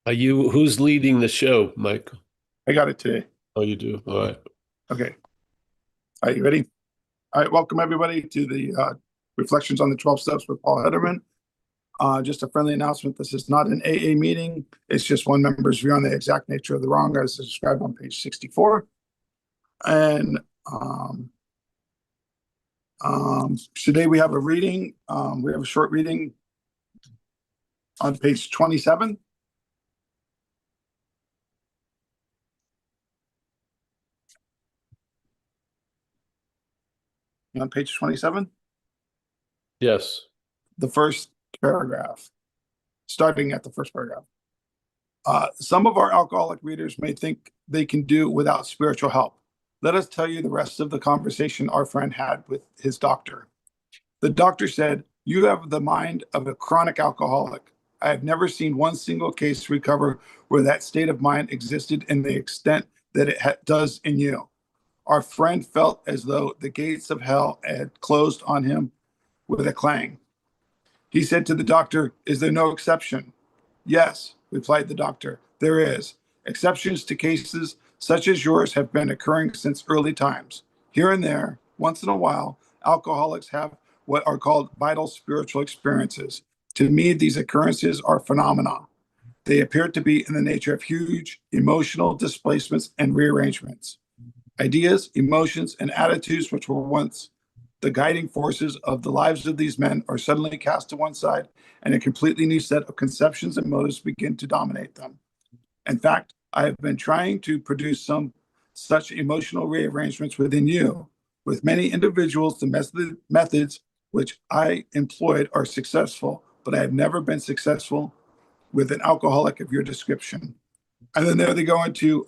Who's leading the show, Michael? I got it today. Oh, you do. All right. Okay. Are you ready? All right. Welcome, everybody, to the Reflections on the 12 Steps with Paul Hedderman. Just a friendly announcement. This is not an AA meeting. It's just one member's view on the exact nature of the wrong as described on page 64. And today we have a reading. We have a short reading on page 27. On page 27, Yes. the first paragraph, starting at the first paragraph. Some of our alcoholic readers may think they can do without spiritual help. Let us tell you the rest of the conversation our friend had with his doctor. The doctor said, "You have the mind of a chronic alcoholic. I have never seen one single case recover where that state of mind existed in the extent that it does in you." Our friend felt as though the gates of hell had closed on him with a clang. He said to the doctor, "Is there no exception?" "Yes," replied the doctor, "there is. Exceptions to cases such as yours have been occurring since early times. Here and there, once in a while, alcoholics have what are called vital spiritual experiences. To me, these occurrences are phenomena. They appear to be in the nature of huge emotional displacements and rearrangements. Ideas, emotions, and attitudes which were once the guiding forces of the lives of these men are suddenly cast to one side, and a completely new set of conceptions and motives begin to dominate them. In fact, I have been trying to produce some such emotional rearrangements within you. With many individuals, the methods which I employed are successful, but I have never been successful with an alcoholic of your description. And then there they go into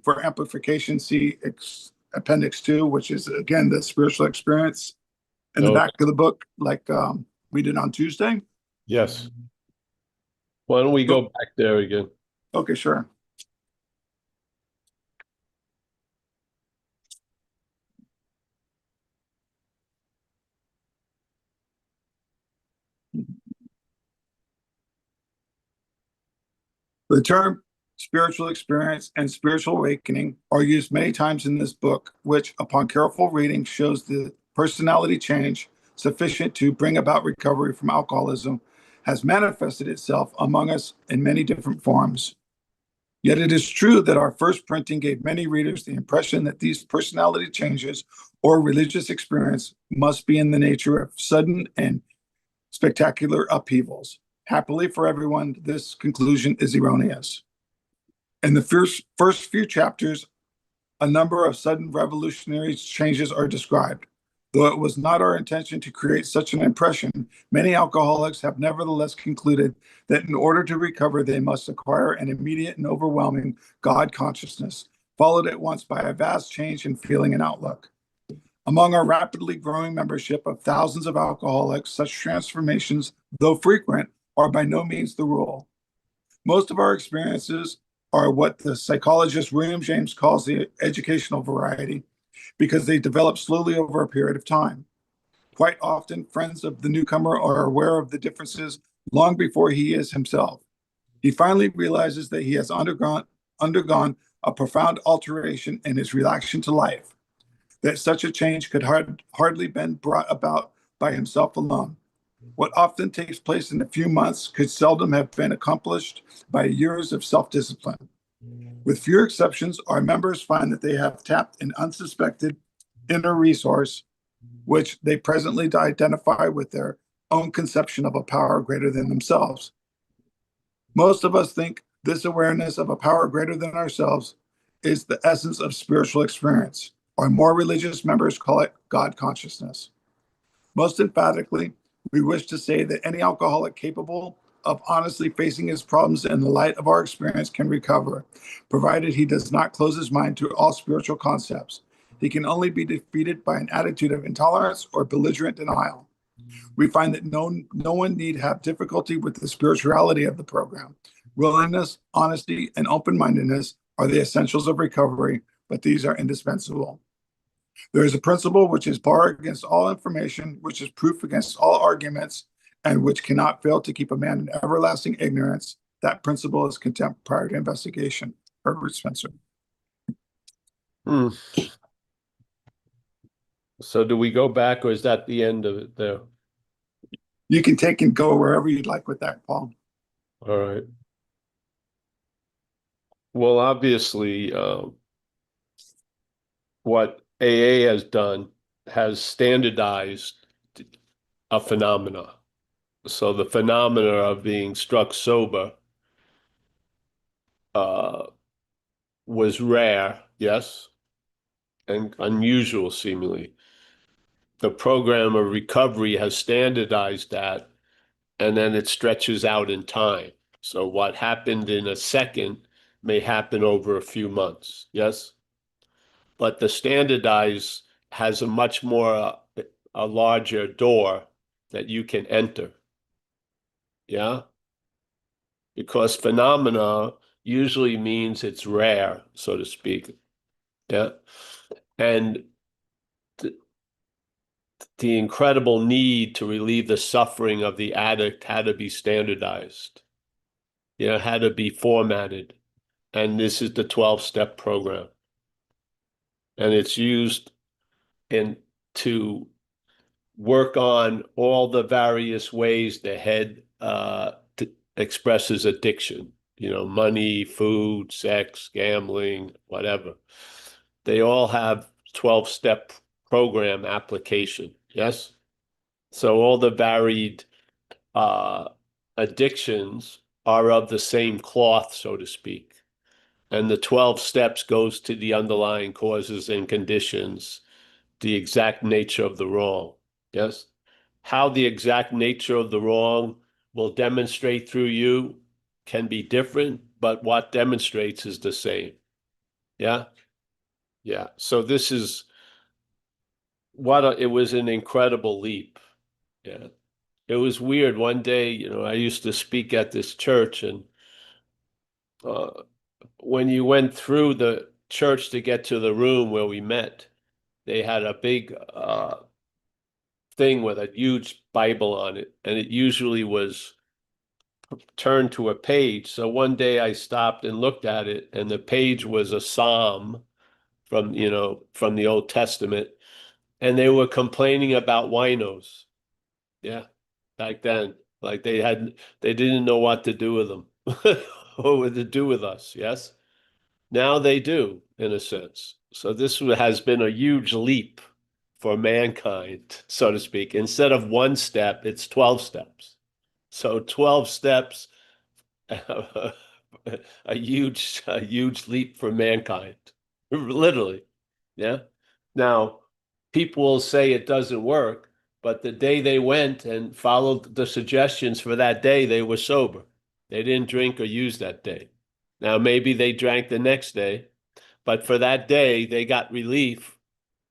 for amplification, see Appendix 2, which is again the spiritual experience in the Oh, back of the book, like we did on Tuesday. yes. Why don't we go So, back there again? okay, sure. The term spiritual experience and spiritual awakening are used many times in this book, which, upon careful reading, shows the personality change sufficient to bring about recovery from alcoholism has manifested itself among us in many different forms. Yet it is true that our first printing gave many readers the impression that these personality changes or religious experience must be in the nature of sudden and spectacular upheavals. Happily for everyone, this conclusion is erroneous. In the first few chapters, a number of sudden revolutionary changes are described. Though it was not our intention to create such an impression, many alcoholics have nevertheless concluded that in order to recover, they must acquire an immediate and overwhelming God consciousness, followed at once by a vast change in feeling and outlook. Among our rapidly growing membership of thousands of alcoholics, such transformations, though frequent, are by no means the rule. Most of our experiences are what the psychologist William James calls the educational variety because they develop slowly over a period of time. Quite often, friends of the newcomer are aware of the differences long before he is himself. He finally realizes that he has undergone a profound alteration in his reaction to life, that such a change could hardly been brought about by himself alone. What often takes place in a few months could seldom have been accomplished by years of self discipline. With few exceptions, our members find that they have tapped an unsuspected inner resource, which they presently identify with their own conception of a power greater than themselves. Most of us think this awareness of a power greater than ourselves is the essence of spiritual experience. Our more religious members call it God consciousness. Most emphatically, we wish to say that any alcoholic capable of honestly facing his problems in the light of our experience can recover, provided he does not close his mind to all spiritual concepts. He can only be defeated by an attitude of intolerance or belligerent denial. We find that no one need have difficulty with the spirituality of the program. Willingness, honesty, and open mindedness are the essentials of recovery, but these are indispensable. There is a principle which is bar against all information, which is proof against all arguments, and which cannot fail to keep a man in everlasting ignorance, That principle is contempt prior to investigation. Herbert Spencer. Hmm. So do we go back, or is that the end of it there? You can take and go wherever you'd like with that, Paul. All right. Well, obviously, what AA has done has standardized a phenomena. So the phenomena of being struck sober uh, was rare, yes, and unusual seemingly. The program of recovery has standardized that, and then it stretches out in time. So what happened in a second may happen over a few months, yes? But the standardized has a much more, a larger door that you can enter, yeah? Because phenomena usually means it's rare, so to speak, yeah? And the incredible need to relieve the suffering of the addict had to be standardized, had to be formatted. And this is the 12-step program. And it's used in to work on all the various ways the head expresses addiction, money, food, sex, gambling, whatever. They all have 12-step program application, yes? So all the varied addictions are of the same cloth, so to speak. And the 12 steps goes to the underlying causes and conditions, the exact nature of the wrong. Yes? How the exact nature of the wrong will demonstrate through you can be different, but what demonstrates is the same. Yeah? Yeah. So this is it was an incredible leap. Yeah. It was weird. One day, I used to speak at this church, and uh, when you went through the church to get to the room where we met, they had a big thing with a huge Bible on it, and it usually was turned to a page. So one day I stopped and looked at it, and the page was a psalm from the Old Testament, and they were complaining about winos. Yeah, back then, like they didn't know what to do with them, or what to do with us. Yes. Now they do, in a sense. So this has been a huge leap for mankind, so to speak. Instead of one step, it's 12 steps. So 12 steps, a huge leap for mankind, literally. Yeah. Now, people will say it doesn't work, but the day they went and followed the suggestions for that day, they were sober. They didn't drink or use that day. Now, maybe they drank the next day, but for that day, they got relief,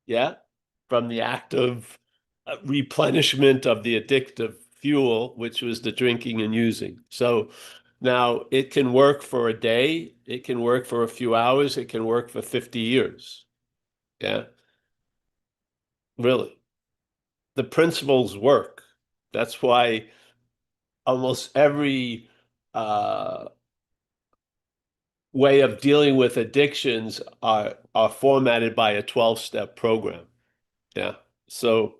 yeah, from the act of replenishment of the addictive fuel, which was the drinking and using. So now it can work for a day, it can work for a few hours, it can work for 50 years. Yeah, really. The principles work. That's why almost every way of dealing with addictions are formatted by a 12-step program. Yeah. So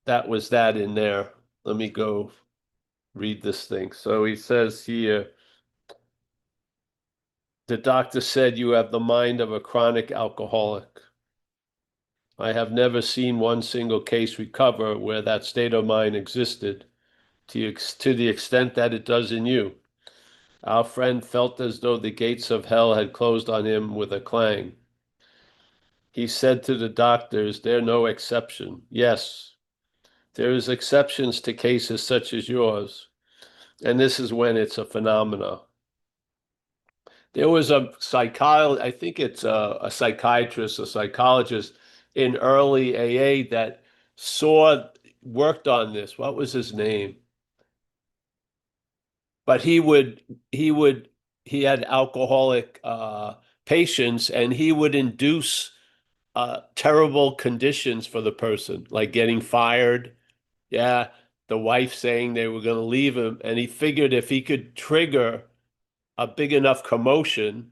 that was that in there. Let me go read this thing. So he says here, the doctor said you have the mind of a chronic alcoholic. I have never seen one single case recover where that state of mind existed to the extent that it does in you. Our friend felt as though the gates of hell had closed on him with a clang. He said to the doctors, "They're no exception." Yes, there is exceptions to cases such as yours, and this is when it's a phenomena. There was a I think it's a psychiatrist, a psychologist in early AA that worked on this. What was his name? But he had alcoholic patients, and he would induce terrible conditions for the person, like getting fired. Yeah. the wife saying they were going to leave him, and he figured if he could trigger a big enough commotion,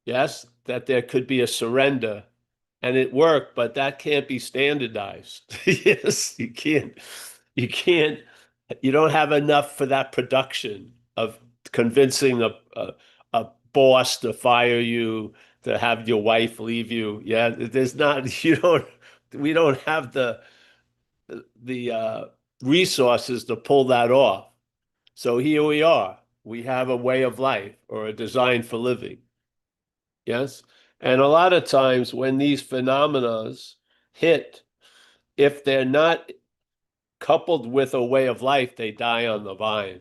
yes, that there could be a surrender. And it worked, but that can't be standardized. Yes, you can't, you don't have enough for that production of convincing a boss to fire you, to have your wife leave you. Yeah, there's not, we don't have the resources to pull that off. So here we are. We have a way of life or a design for living. Yes. And a lot of times when these phenomena hit, if they're not coupled with a way of life, they die on the vine.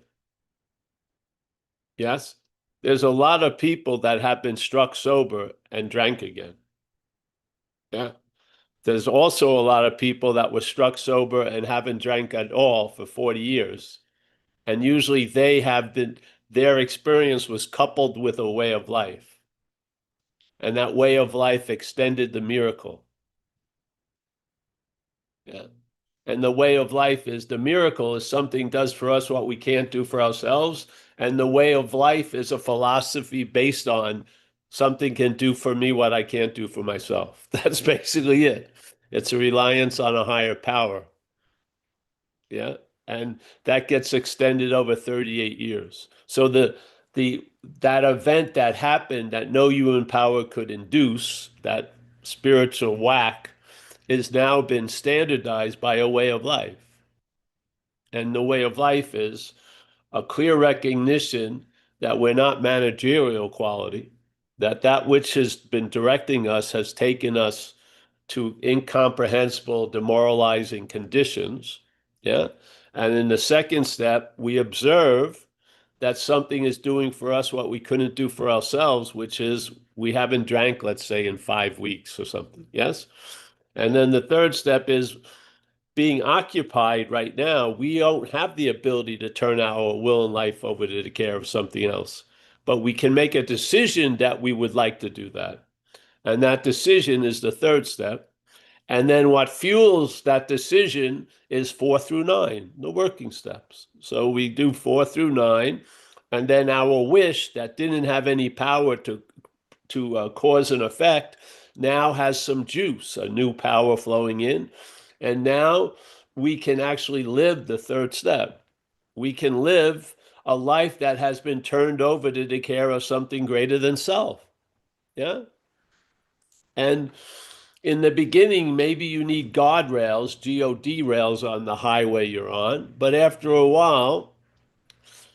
Yes. There's a lot of people that have been struck sober and drank again. Yeah. There's also a lot of people that were struck sober and haven't drank at all for 40 years. And usually their experience was coupled with a way of life. And that way of life extended the miracle. Yeah. And the way of life is the miracle is something does for us what we can't do for ourselves. And the way of life is a philosophy based on something can do for me what I can't do for myself. That's basically it. It's a reliance on a higher power. Yeah. And that gets extended over 38 years. So the that event that happened that no human power could induce, that spiritual whack, is now been standardized by a way of life. And the way of life is a clear recognition that we're not managerial quality, that that which has been directing us has taken us to incomprehensible, demoralizing conditions. Yeah. And in the second step, we observe that something is doing for us what we couldn't do for ourselves, which is we haven't drank, let's say, in 5 weeks or something. Yes. And then the third step is being occupied right now, we don't have the ability to turn our will and life over to the care of something else. But we can make a decision that we would like to do that. And that decision is the third step. And then what fuels that decision is 4 through 9, the working steps. So we do 4 through 9. And then our wish that didn't have any power to cause and effect now has some juice, a new power flowing in. And now we can actually live the third step. We can live a life that has been turned over to the care of something greater than self. Yeah. And in the beginning, maybe you need guardrails, GOD rails on the highway you're on. But after a while,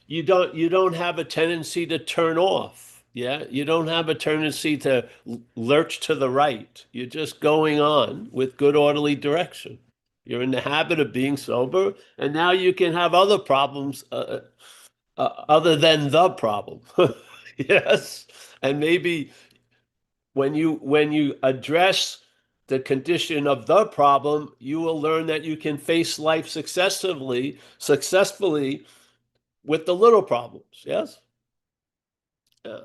you don't have a tendency to turn off. Yeah, you don't have a tendency to lurch to the right. You're just going on with good orderly direction. You're in the habit of being sober, and now you can have other problems other than the problem. Yes, and maybe when you address the condition of the problem, you will learn that you can face life successfully with the little problems. Yes. Yeah.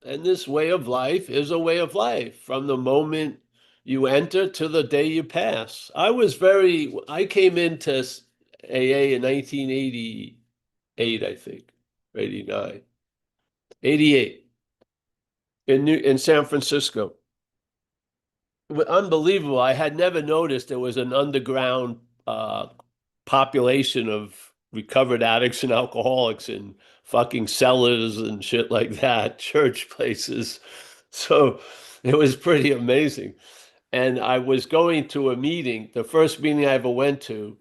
And this way of life is a way of life from the moment you enter to the day you pass. I came into AA in 1988, I think, 89, 88 in San Francisco. Unbelievable. I had never noticed there was an underground uh, population of recovered addicts and alcoholics in fucking cellars and shit like that, church places. So it was pretty amazing. And I was going to a meeting, the first meeting I ever went to,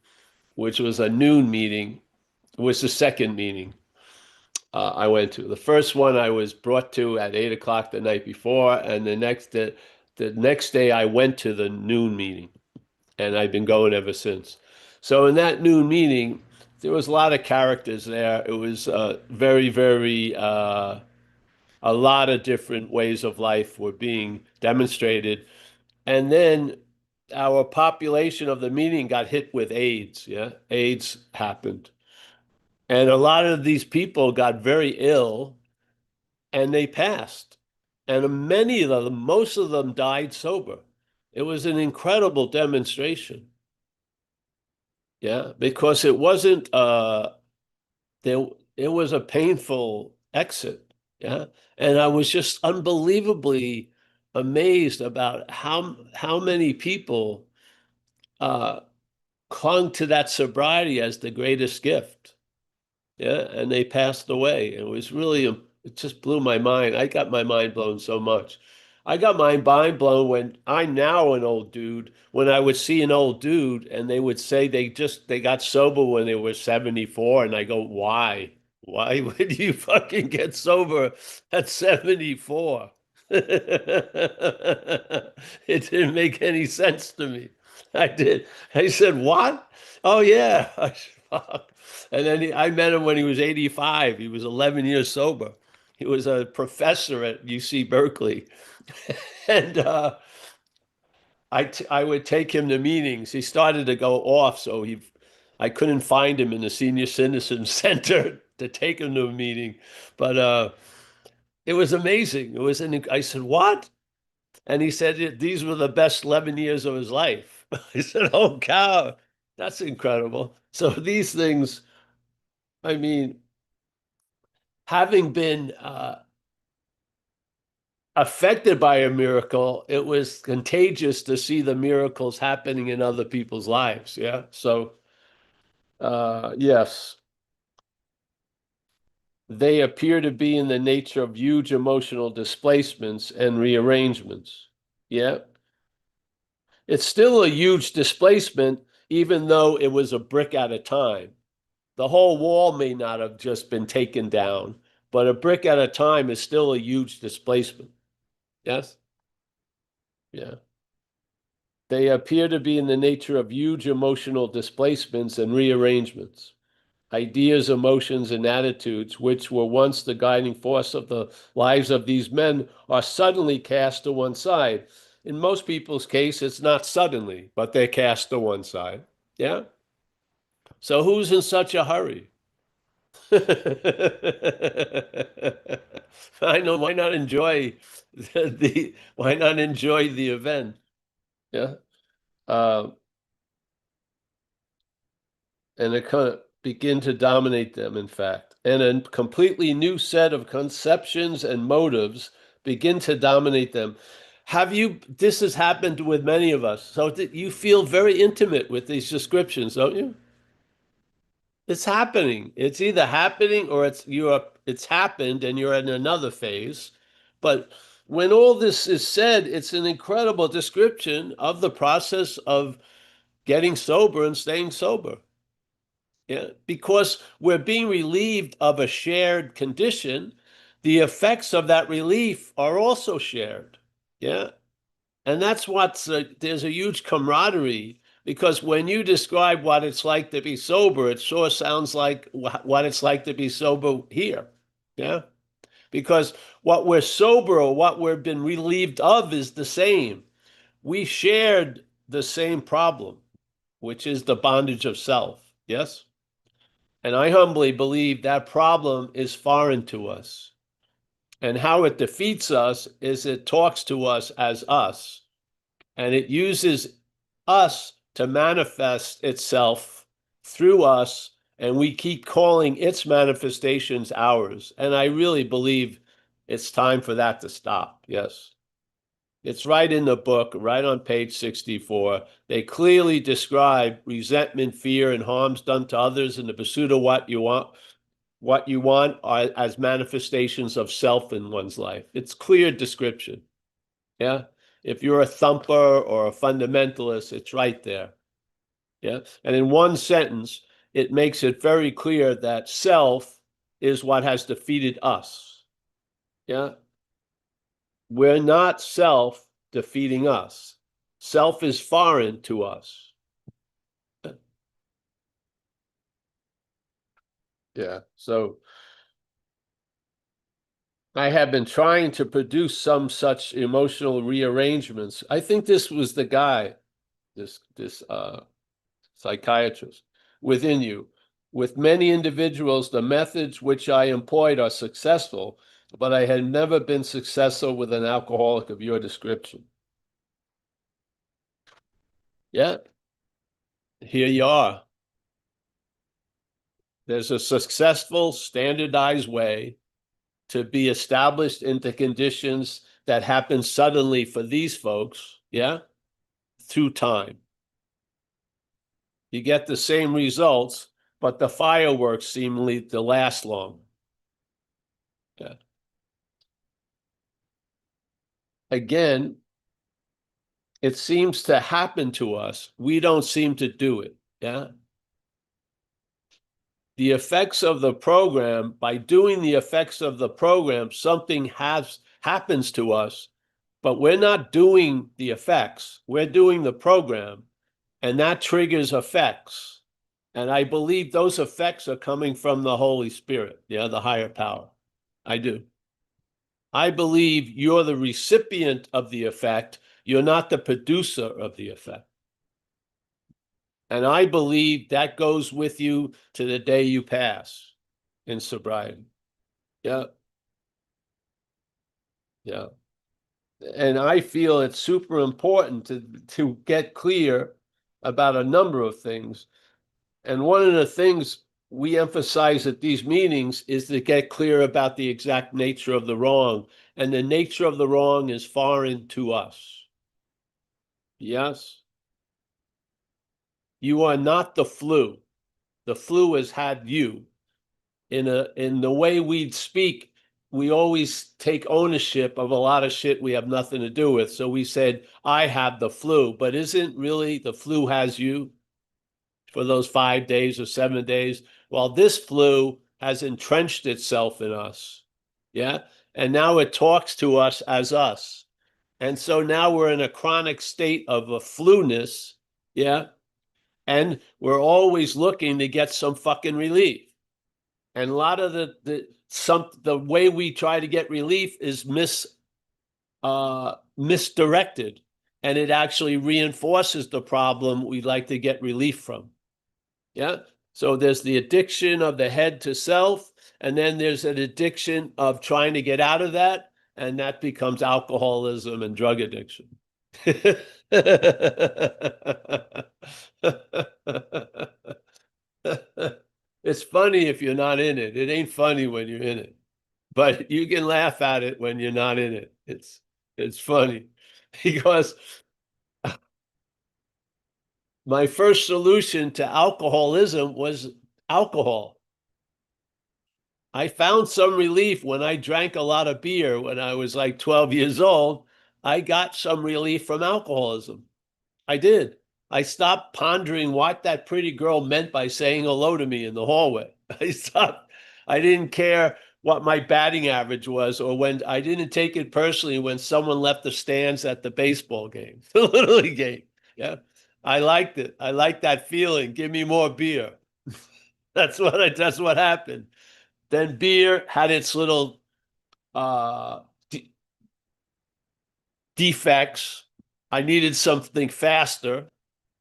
which was a noon meeting, was the second meeting I went to. The first one I was brought to at 8 o'clock the night before, and the next day I went to the noon meeting, and I've been going ever since. So in that noon meeting, there was a lot of characters there. It was very, very a lot of different ways of life were being demonstrated, and then our population of the meeting got hit with AIDS. Yeah, AIDS happened, and a lot of these people got very ill and they passed. And many of them, most of them died sober. It was an incredible demonstration. Yeah, because it wasn't there it was a painful exit. Yeah. And I was just unbelievably amazed about how many people uh clung to that sobriety as the greatest gift. Yeah, and they passed away. It was really, it just blew my mind. I got my mind blown so much. I got my mind blown when I'm now an old dude. When I would see an old dude and they would say they got sober when they were 74, and I go, why? Why would you fucking get sober at 74? It didn't make any sense to me. I did. I said, what? Oh yeah. Fuck. And then I met him when he was 85. He was 11 years sober. He was a professor at UC Berkeley. And I would take him to meetings. He started to go off, so I couldn't find him in the senior citizen center to take him to a meeting. But it was amazing. I said, what? And he said these were the best 11 years of his life. I said, oh, cow, that's incredible. So these things, I mean, having been affected by a miracle, it was contagious to see the miracles happening in other people's lives. Yeah. So, yes, they appear to be in the nature of huge emotional displacements and rearrangements. Yeah. It's still a huge displacement, even though it was a brick at a time. The whole wall may not have just been taken down, but a brick at a time is still a huge displacement. Yes? Yeah. They appear to be in the nature of huge emotional displacements and rearrangements. Ideas, emotions, and attitudes, which were once the guiding force of the lives of these men, are suddenly cast to one side. In most people's case, it's not suddenly, but they're cast to one side. Yeah? So who's in such a hurry? I know, why not enjoy why not enjoy the event? Yeah. Uh, and it kind of begin to dominate them, in fact. And a completely new set of conceptions and motives begin to dominate them. This has happened with many of us. So you feel very intimate with these descriptions, don't you? It's happening. It's either happening or it's happened and you're in another phase. But when all this is said, it's an incredible description of the process of getting sober and staying sober. Yeah, because we're being relieved of a shared condition, the effects of that relief are also shared. Yeah. And that's there's a huge camaraderie because when you describe what it's like to be sober, it sure sounds like what it's like to be sober here. Yeah. Because what we're sober or what we've been relieved of is the same. We shared the same problem, which is the bondage of self. Yes. And I humbly believe that problem is foreign to us. And how it defeats us is it talks to us as us, and it uses us to manifest itself through us, and we keep calling its manifestations ours. And I really believe it's time for that to stop. Yes. It's right in the book, right on page 64. They clearly describe resentment, fear, and harms done to others in the pursuit of what you want are, as manifestations of self in one's life. It's clear description. Yeah. If you're a thumper or a fundamentalist, it's right there. Yeah. And in one sentence, it makes it very clear that self is what has defeated us. Yeah. We're not self defeating us. Self is foreign to us. Yeah. So I have been trying to produce some such emotional rearrangements. I think this was the guy, this psychiatrist within you. With many individuals, the methods which I employed are successful, but I had never been successful with an alcoholic of your description. Yeah, here you are. There's a successful standardized way to be established into conditions that happen suddenly for these folks, yeah, through time. You get the same results, but the fireworks seemingly to last long. Yeah. Again, it seems to happen to us. We don't seem to do it. Yeah. The effects of the program, by doing the effects of the program, something happens to us, but we're not doing the effects. We're doing the program, and that triggers effects. And I believe those effects are coming from the Holy Spirit, yeah, the higher power. I do. I believe you're the recipient of the effect. You're not the producer of the effect. And I believe that goes with you to the day you pass in sobriety. Yeah. Yeah. And I feel it's super important to get clear about a number of things. And one of the things we emphasize at these meetings is to get clear about the exact nature of the wrong. And the nature of the wrong is foreign to us. Yes. You are not the flu. The flu has had you. In the way we speak, we always take ownership of a lot of shit we have nothing to do with. So we said, I have the flu, but isn't really the flu has you for those 5 days or 7 days? Well, this flu has entrenched itself in us. Yeah. And now it talks to us as us. And so now we're in a chronic state of a flu-ness. Yeah. And we're always looking to get some fucking relief. And a lot of the way we try to get relief is misdirected, and it actually reinforces the problem we'd like to get relief from. Yeah. So there's the addiction of the head to self, and then there's an addiction of trying to get out of that, and that becomes alcoholism and drug addiction. It's funny if you're not in it. It ain't funny when you're in it, but you can laugh at it when you're not in it. It's funny because my first solution to alcoholism was alcohol. I found some relief when I drank a lot of beer when I was like 12 years old. I got some relief from alcoholism. I did. I stopped pondering what that pretty girl meant by saying hello to me in the hallway. I stopped. I didn't care what my batting average was, or when I didn't take it personally when someone left the stands at the baseball game, the Little League game. Yeah. I liked it. I liked that feeling. Give me more beer. That's what happened. Then beer had its little uh defects. I needed something faster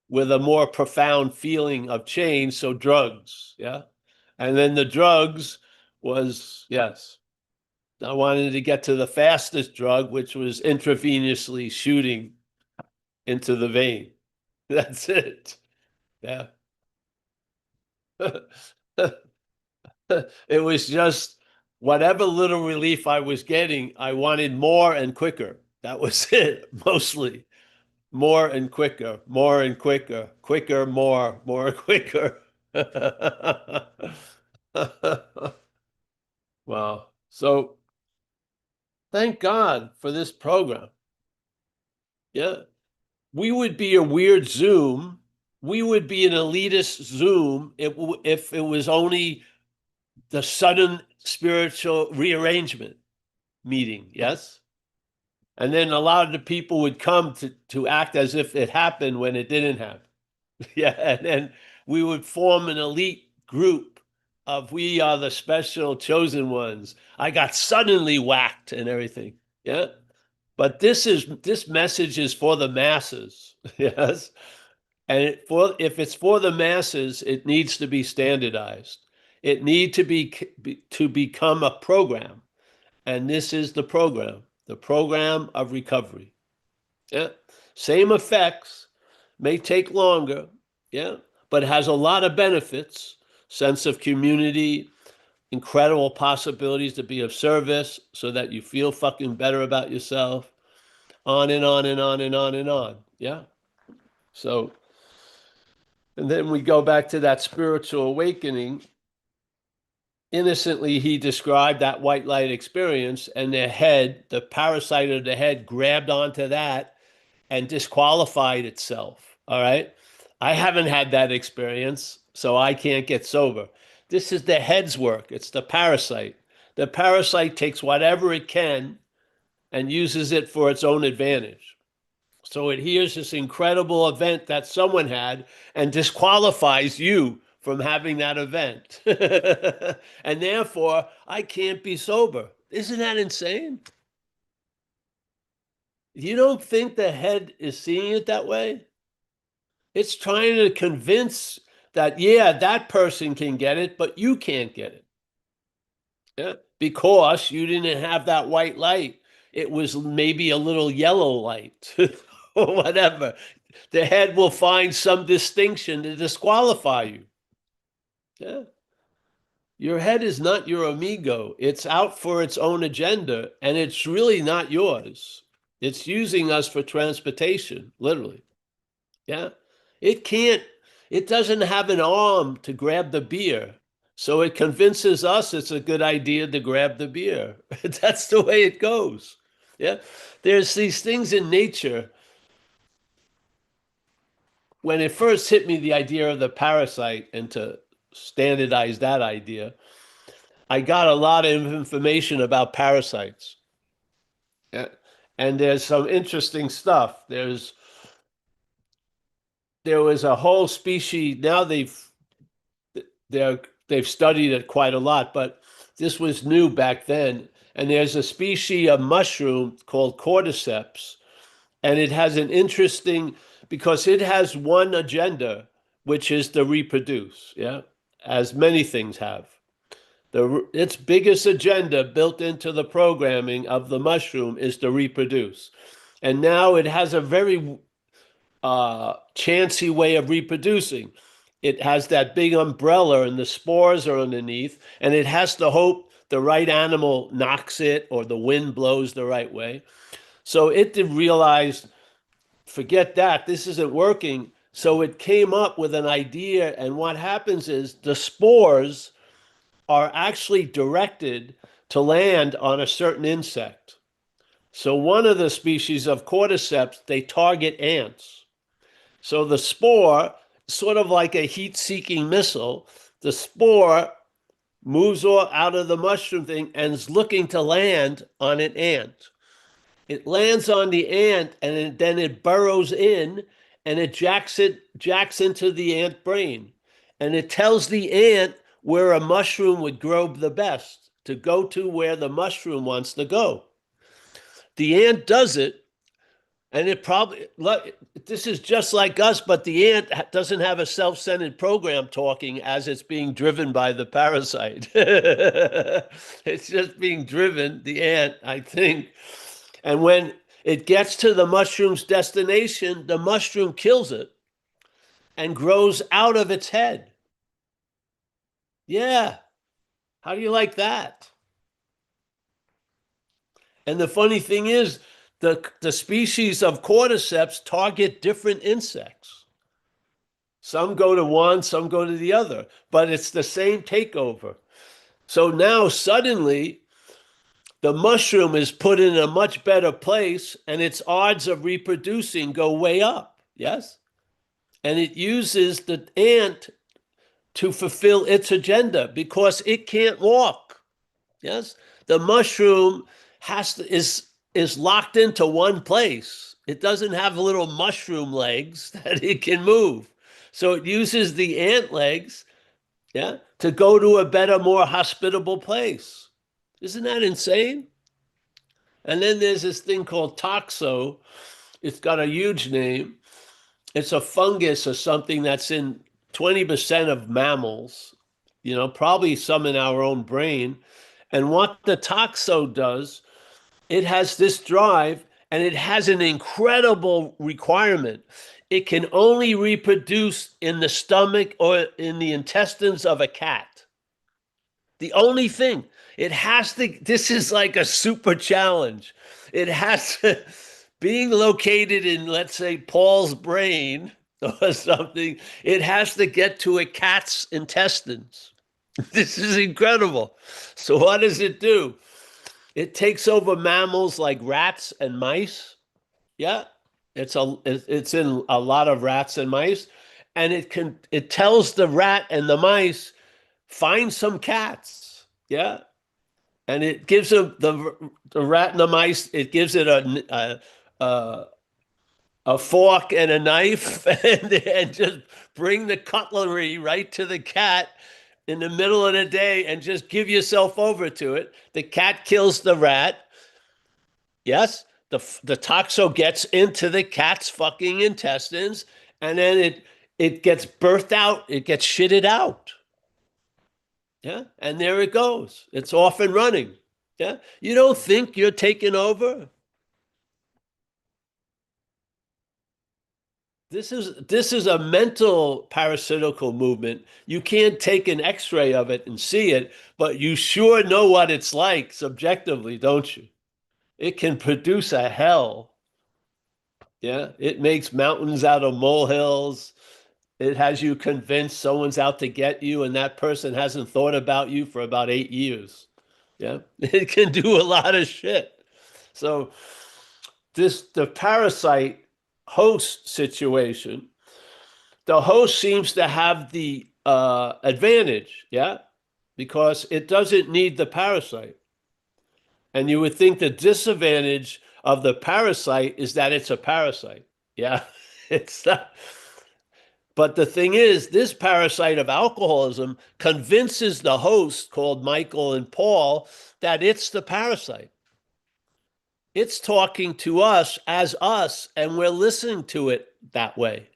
with a more profound feeling of change. So drugs, yeah. And then the drugs was, yes, I wanted to get to the fastest drug, which was intravenously shooting into the vein. That's it. Yeah. It was just whatever little relief I was getting, I wanted more and quicker. That was it, mostly. More and quicker, more and quicker, quicker, more quicker. Wow. So thank God for this program. Yeah. We would be a weird Zoom. We would be an elitist Zoom if it was only the sudden spiritual rearrangement meeting. Yes. And then a lot of the people would come to act as if it happened when it didn't happen. Yeah, and then we would form an elite group of we are the special chosen ones. I got suddenly whacked and everything. Yeah. But this message is for the masses. Yes. And if it's for the masses, it needs to be standardized. It need to become a program. And this is the program of recovery. Yeah. Same effects, may take longer, yeah, but has a lot of benefits. sense of community, incredible possibilities to be of service so that you feel fucking better about yourself, on and on and on and on and on. Yeah. So, and then we go back to that spiritual awakening. Innocently, he described that white light experience, and the head, the parasite of the head, grabbed onto that and disqualified itself. All right. I haven't had that experience, so I can't get sober. This is the head's work. It's the parasite. The parasite takes whatever it can and uses it for its own advantage. So it hears this incredible event that someone had and disqualifies you from having that event. And therefore, I can't be sober. Isn't that insane? You don't think the head is seeing it that way? It's trying to convince that, yeah, that person can get it, but you can't get it. Yeah, because you didn't have that white light. It was maybe a little yellow light or whatever. The head will find some distinction to disqualify you. Yeah. Your head is not your amigo. It's out for its own agenda, and it's really not yours. It's using us for transportation, literally. Yeah. It can't, it doesn't have an arm to grab the beer. So it convinces us it's a good idea to grab the beer. That's the way it goes. Yeah. There's these things in nature. When it first hit me, the idea of the parasite, and to standardize that idea, I got a lot of information about parasites. Yeah. And there's some interesting stuff. There was a whole species, now they've studied it quite a lot, but this was new back then. And there's a species of mushroom called cordyceps, and it has an interesting, because it has one agenda, which is to reproduce. Yeah, as many things have. Its biggest agenda built into the programming of the mushroom is to reproduce. And now it has a very chancy way of reproducing. It has that big umbrella and the spores are underneath, and it has to hope the right animal knocks it or the wind blows the right way. So it did realize, forget that, this isn't working. So it came up with an idea, and what happens is the spores are actually directed to land on a certain insect. So one of the species of cordyceps, they target ants. So the spore, sort of like a heat-seeking missile, the spore moves out of the mushroom thing and is looking to land on an ant. It lands on the ant, and then it burrows in, and it jacks into the ant brain. And it tells the ant where a mushroom would grow the best, to go to where the mushroom wants to go. The ant does it, and it probably, this is just like us, but the ant doesn't have a self-centered program talking as it's being driven by the parasite. It's just being driven, the ant, I think. And when it gets to the mushroom's destination, the mushroom kills it and grows out of its head. Yeah. How do you like that? And the funny thing is, the species of cordyceps target different insects. Some go to one, some go to the other, but it's the same takeover. So now suddenly the mushroom is put in a much better place, and its odds of reproducing go way up. Yes? And it uses the ant to fulfill its agenda because it can't walk. Yes? The mushroom is locked into one place. It doesn't have little mushroom legs that it can move. So it uses the ant legs, yeah, to go to a better, more hospitable place. Isn't that insane? And then there's this thing called toxo. It's got a huge name. It's a fungus or something that's in 20% of mammals, probably some in our own brain. And what the toxo does, it has this drive, and it has an incredible requirement. it can only reproduce in the stomach or in the intestines of a cat. The only thing. It has to, this is like a super challenge. It has to, being located in, let's say, Paul's brain or something, it has to get to a cat's intestines. This is incredible. So, what does it do? It takes over mammals like rats and mice. Yeah, it's in a lot of rats and mice, and it tells the rat and the mice find some cats. Yeah, and it gives them the rat and the mice. It gives it a fork and a knife, and just bring the cutlery right to the cat in the middle of the day, and just give yourself over to it. The cat kills the rat. Yes, the toxo gets into the cat's fucking intestines, and then it gets birthed out. It gets shitted out. Yeah, and there it goes. It's off and running. Yeah, you don't think you're taking over? This is a mental parasitical movement. You can't take an X-ray of it and see it, but you sure know what it's like subjectively, don't you? It can produce a hell. Yeah, it makes mountains out of molehills. It has you convinced someone's out to get you, and that person hasn't thought about you for about 8 years. Yeah, it can do a lot of shit. So the parasite host situation, the host seems to have the advantage, yeah, because it doesn't need the parasite. And you would think the disadvantage of the parasite is that it's a parasite. Yeah, it's not. But the thing is, this parasite of alcoholism convinces the host, called Michael and Paul, that it's the parasite. It's talking to us, and we're listening to it that way.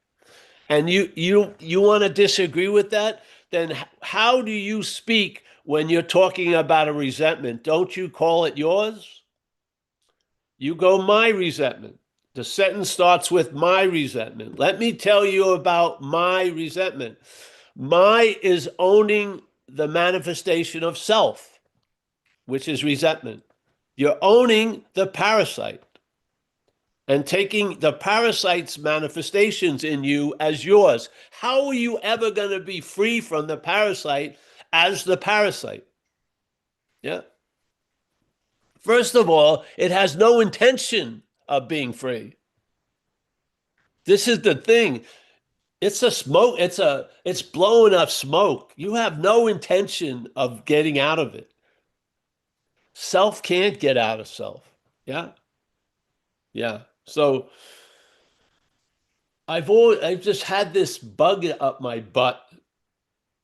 And you want to disagree with that? Then how do you speak when you're talking about a resentment? Don't you call it yours? You go, my resentment. The sentence starts with my resentment. Let me tell you about my resentment. My is owning the manifestation of self, which is resentment. You're owning the parasite and taking the parasite's manifestations in you as yours. How are you ever going to be free from the parasite as the parasite? Yeah. First of all, it has no intention of being free. This is the thing. It's a smoke. It's blowing up smoke. You have no intention of getting out of it. Self can't get out of self. Yeah. Yeah. So I've just had this bug up my butt,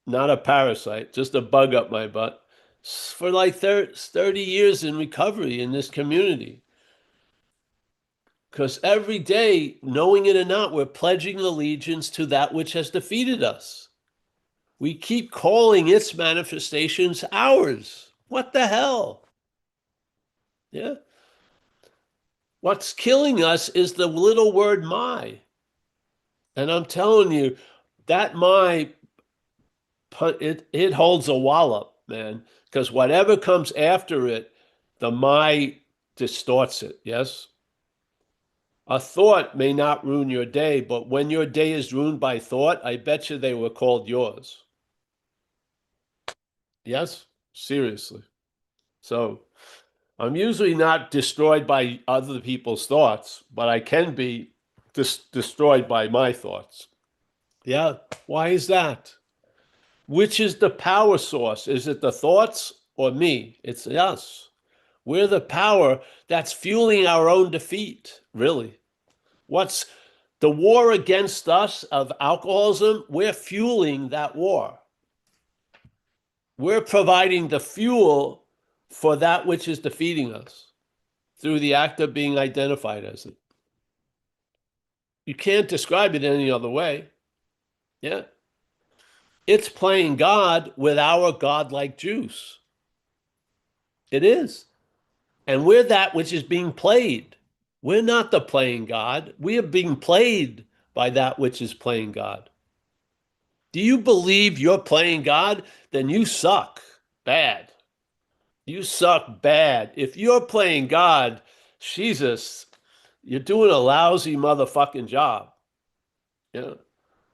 not a parasite, just a bug up my butt for like 30 years in recovery in this community. Because every day, knowing it or not, we're pledging allegiance to that which has defeated us. We keep calling its manifestations ours. What the hell? Yeah. What's killing us is the little word my. And I'm telling you, that my, it holds a wallop, man. Because whatever comes after it, the my distorts it. Yes. A thought may not ruin your day, but when your day is ruined by thought, I bet you they were called yours. Yes, seriously. So I'm usually not destroyed by other people's thoughts, but I can be destroyed by my thoughts. Yeah. Why is that? Which is the power source? Is it the thoughts or me? It's us. We're the power that's fueling our own defeat, really. What's the war against us of alcoholism? We're fueling that war. We're providing the fuel for that which is defeating us through the act of being identified as it. You can't describe it any other way. Yeah. It's playing God with our godlike juice. It is. And we're that which is being played. We're not the playing God. We are being played by that which is playing God. Do you believe you're playing God? Then you suck bad. You suck bad. If you're playing God, Jesus, you're doing a lousy motherfucking job. Yeah.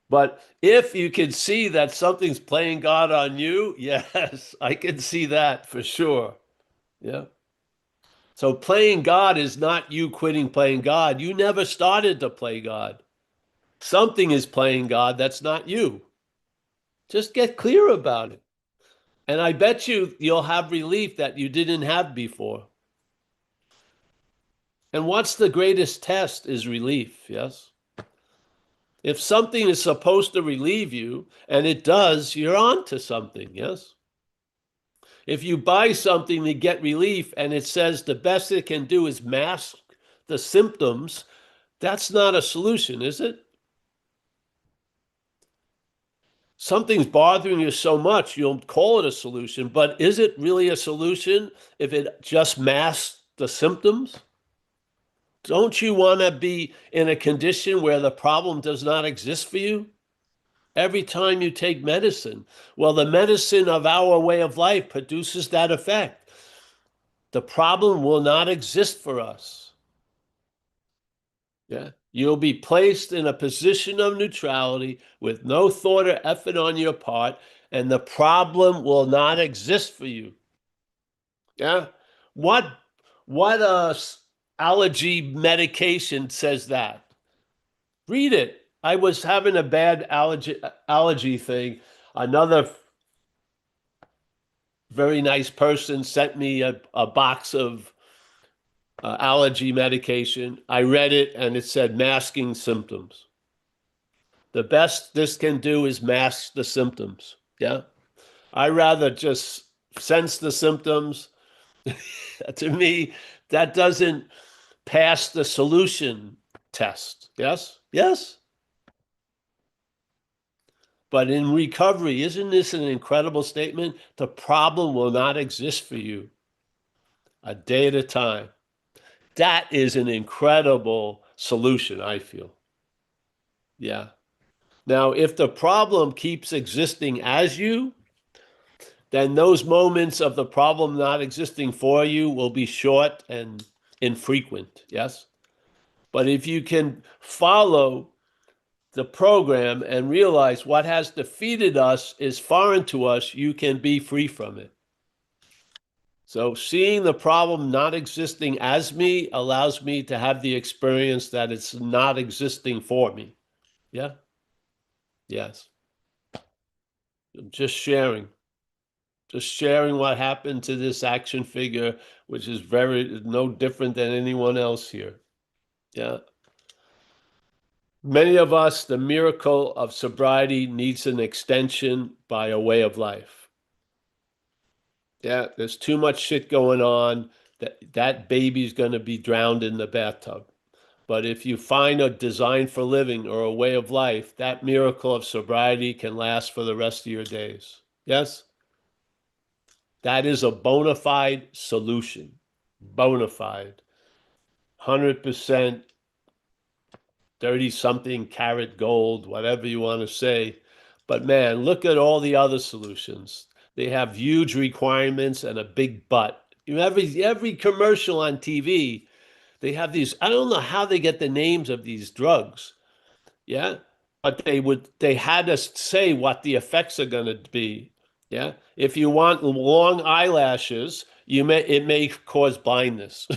But if you can see that something's playing God on you, yes, I can see that for sure. Yeah. So playing God is not you quitting playing God. You never started to play God. Something is playing God that's not you. Just get clear about it. And I bet you'll have relief that you didn't have before. And what's the greatest test is relief, yes? If something is supposed to relieve you, and it does, you're on to something, yes? If you buy something to get relief and it says the best it can do is mask the symptoms, that's not a solution, is it? Something's bothering you so much, you'll call it a solution, but is it really a solution if it just masks the symptoms? Don't you want to be in a condition where the problem does not exist for you? Every time you take medicine, well, the medicine of our way of life produces that effect. The problem will not exist for us. Yeah. You'll be placed in a position of neutrality with no thought or effort on your part, and the problem will not exist for you. Yeah. What what allergy medication says that? Read it. I was having a bad allergy thing. Another very nice person sent me a box of allergy medication. I read it and it said masking symptoms. The best this can do is mask the symptoms. Yeah. I rather just sense the symptoms. To me, that doesn't pass the solution test. Yes? Yes. But in recovery, isn't this an incredible statement? The problem will not exist for you a day at a time. That is an incredible solution, I feel. Yeah. Now, if the problem keeps existing as you, then those moments of the problem not existing for you will be short and infrequent. Yes. But if you can follow the program and realize what has defeated us is foreign to us, you can be free from it. So seeing the problem not existing as me allows me to have the experience that it's not existing for me. Yeah. Yes. Just sharing. Just sharing what happened to this action figure, which is very no different than anyone else here. Yeah. Many of us, the miracle of sobriety needs an extension by a way of life. Yeah, there's too much shit going on that baby's going to be drowned in the bathtub. But if you find a design for living or a way of life, that miracle of sobriety can last for the rest of your days. Yes? That is a bona fide solution. Bona fide. 100% 30 something carat gold, whatever you want to say. But man, look at all the other solutions. They have huge requirements and a big but. You know, every commercial on TV, they have these. I don't know how they get the names of these drugs. Yeah. But they had us say what the effects are going to be. Yeah. If you want long eyelashes, it may cause blindness.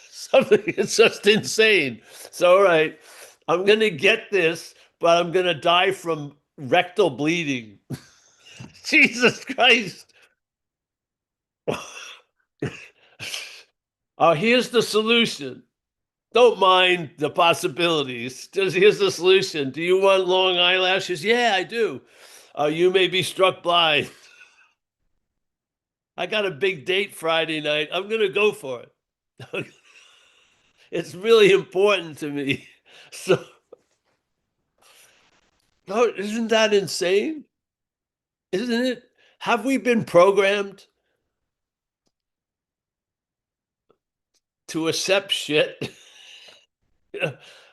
Something, it's just insane. So, all right, I'm going to get this, but I'm going to die from rectal bleeding. Jesus Christ. Oh, here's the solution. Don't mind the possibilities. Just here's the solution. Do you want long eyelashes? Yeah, I do. You may be struck blind. I got a big date Friday night. I'm going to go for it. It's really important to me. So, oh, isn't that insane? Isn't it? Have we been programmed to accept shit?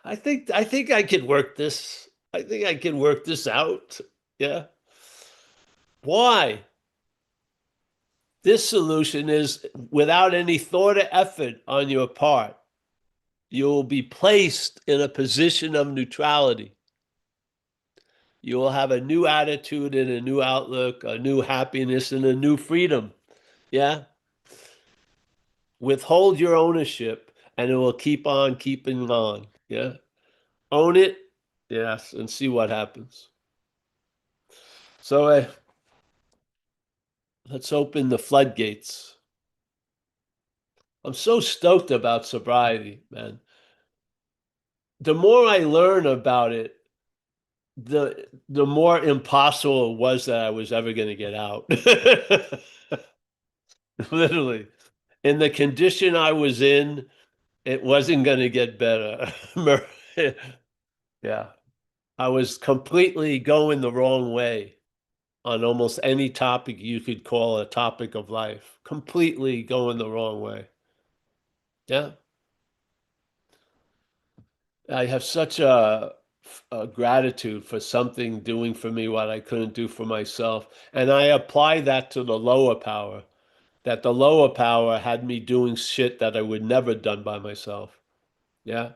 I think I can work this. I think I can work this out. Yeah. Why? This solution is without any thought or effort on your part. You will be placed in a position of neutrality. You will have a new attitude and a new outlook, a new happiness and a new freedom. Yeah. Withhold your ownership and it will keep on keeping on. Yeah. Own it. Yes. And see what happens. So let's open the floodgates. I'm so stoked about sobriety, man. The more I learn about it, the more impossible it was that I was ever going to get out. Literally. In the condition I was in, it wasn't going to get better. Yeah. I was completely going the wrong way on almost any topic you could call a topic of life. Completely going the wrong way. Yeah. I have such a gratitude for something doing for me what I couldn't do for myself. And I apply that to the lower power, that the lower power had me doing shit that I would never done by myself. Yeah.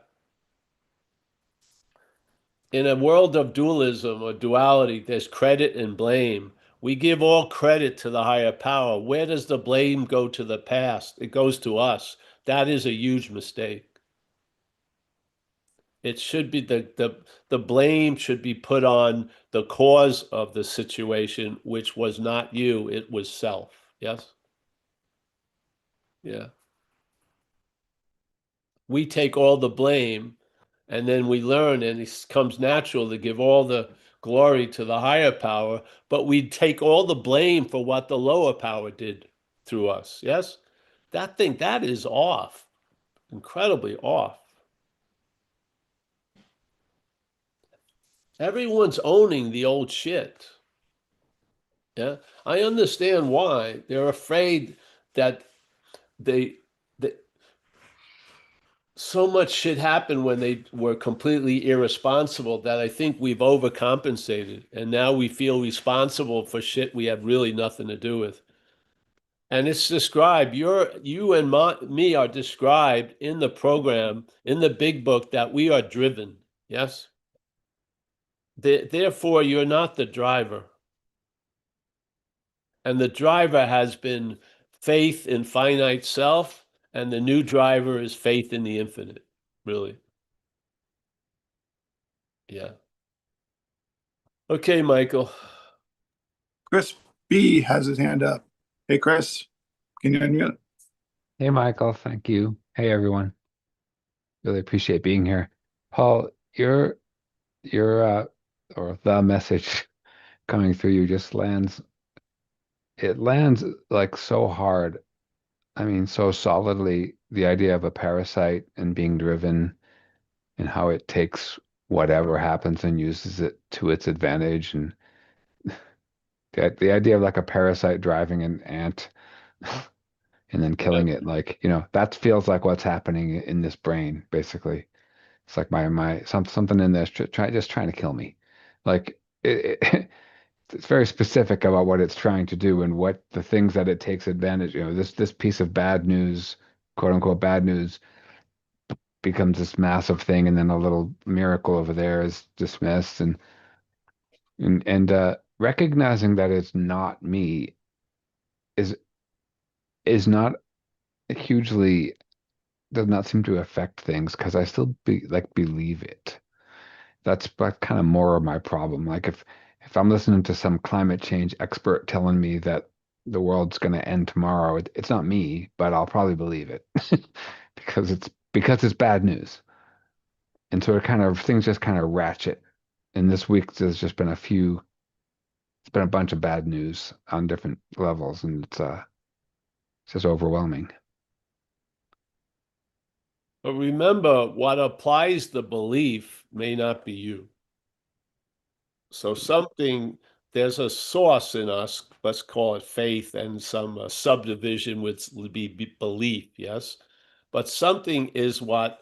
In a world of dualism or duality, there's credit and blame. We give all credit to the higher power. Where does the blame go to the past? It goes to us. That is a huge mistake. It should be the blame should be put on the cause of the situation, which was not you, it was self. Yes? Yeah. We take all the blame and then we learn, and it comes natural to give all the glory to the higher power, but we take all the blame for what the lower power did through us. Yes? That is off, incredibly off. Everyone's owning the old shit. Yeah. I understand why. They're afraid that they that so much shit happened when they were completely irresponsible that I think we've overcompensated and now we feel responsible for shit we have really nothing to do with. And it's described, you and me are described in the program, in the big book, that we are driven. Yes? Therefore, you're not the driver. And the driver has been faith in finite self, and the new driver is faith in the infinite, really. Yeah. Okay, Michael. Chris B has his hand up. Hey, Chris, can you unmute? Hey, Michael. Thank you. Hey, everyone. Really appreciate being here. Paul, your or the message coming through you just it lands like so hard. I mean, so solidly, the idea of a parasite and being driven and how it takes whatever happens and uses it to its advantage. And the idea of like a parasite driving an ant and then Yeah. killing it, like, that feels like what's happening in this brain, basically. It's like something in there is just trying to kill me. Like it's very specific about what it's trying to do and what the things that it takes advantage. This piece of bad news, quote unquote bad news, becomes this massive thing, and then a little miracle over there is dismissed, and recognizing that it's not me is is not hugely does not seem to affect things because I still believe it. That's but kind of more of my problem. Like if I'm listening to some climate change expert telling me that the world's going to end tomorrow, it's not me, but I'll probably believe it because it's bad news. And so things just kind of ratchet. And this week there's just been it's been a bunch of bad news on different levels, and it's just overwhelming. But remember, what applies the belief may not be you. So there's a source in us, let's call it faith, and some subdivision would be belief, yes? But something is what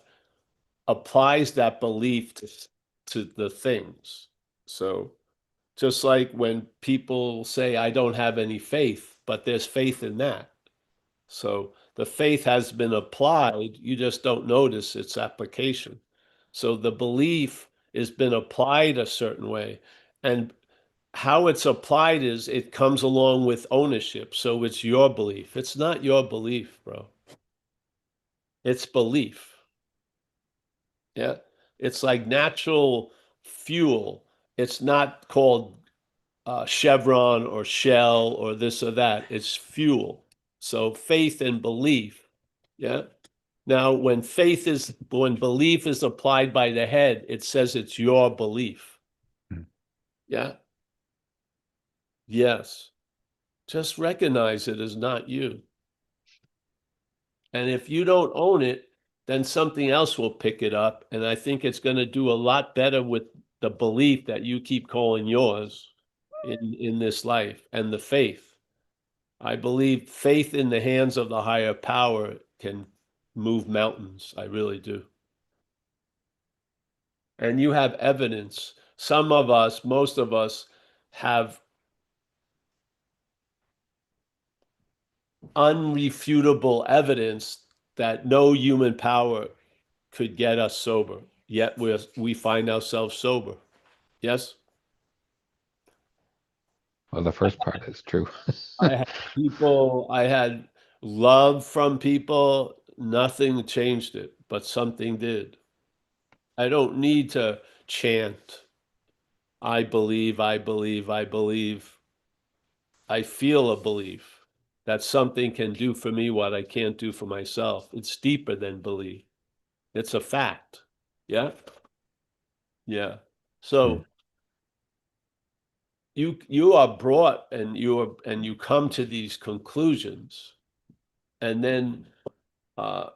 applies that belief to the things. So just like when people say, I don't have any faith, but there's faith in that. So the faith has been applied, you just don't notice its application. So the belief has been applied a certain way. And how it's applied is it comes along with ownership. So it's your belief. It's not your belief, bro. It's belief. Yeah. It's like natural fuel. It's not called Chevron or Shell or this or that. It's fuel. So faith and belief. Yeah. Now, when belief is applied by the head, it says it's your belief. Hmm. Yeah. Yes. Just recognize it as not you. And if you don't own it, then something else will pick it up. And I think it's going to do a lot better with the belief that you keep calling yours in this life and the faith. I believe faith in the hands of the higher power can move mountains. I really do. And you have evidence. Some of us, most of us, have unrefutable evidence that no human power could get us sober, yet we find ourselves sober. Yes? Well, the first part is true. I had love from people, nothing changed it, but something did. I don't need to chant, I believe, I believe, I believe. I feel a belief that something can do for me what I can't do for myself. It's deeper than belief. It's a fact. Yeah? Yeah. Hmm. So you are brought and you come to these conclusions, and then uh,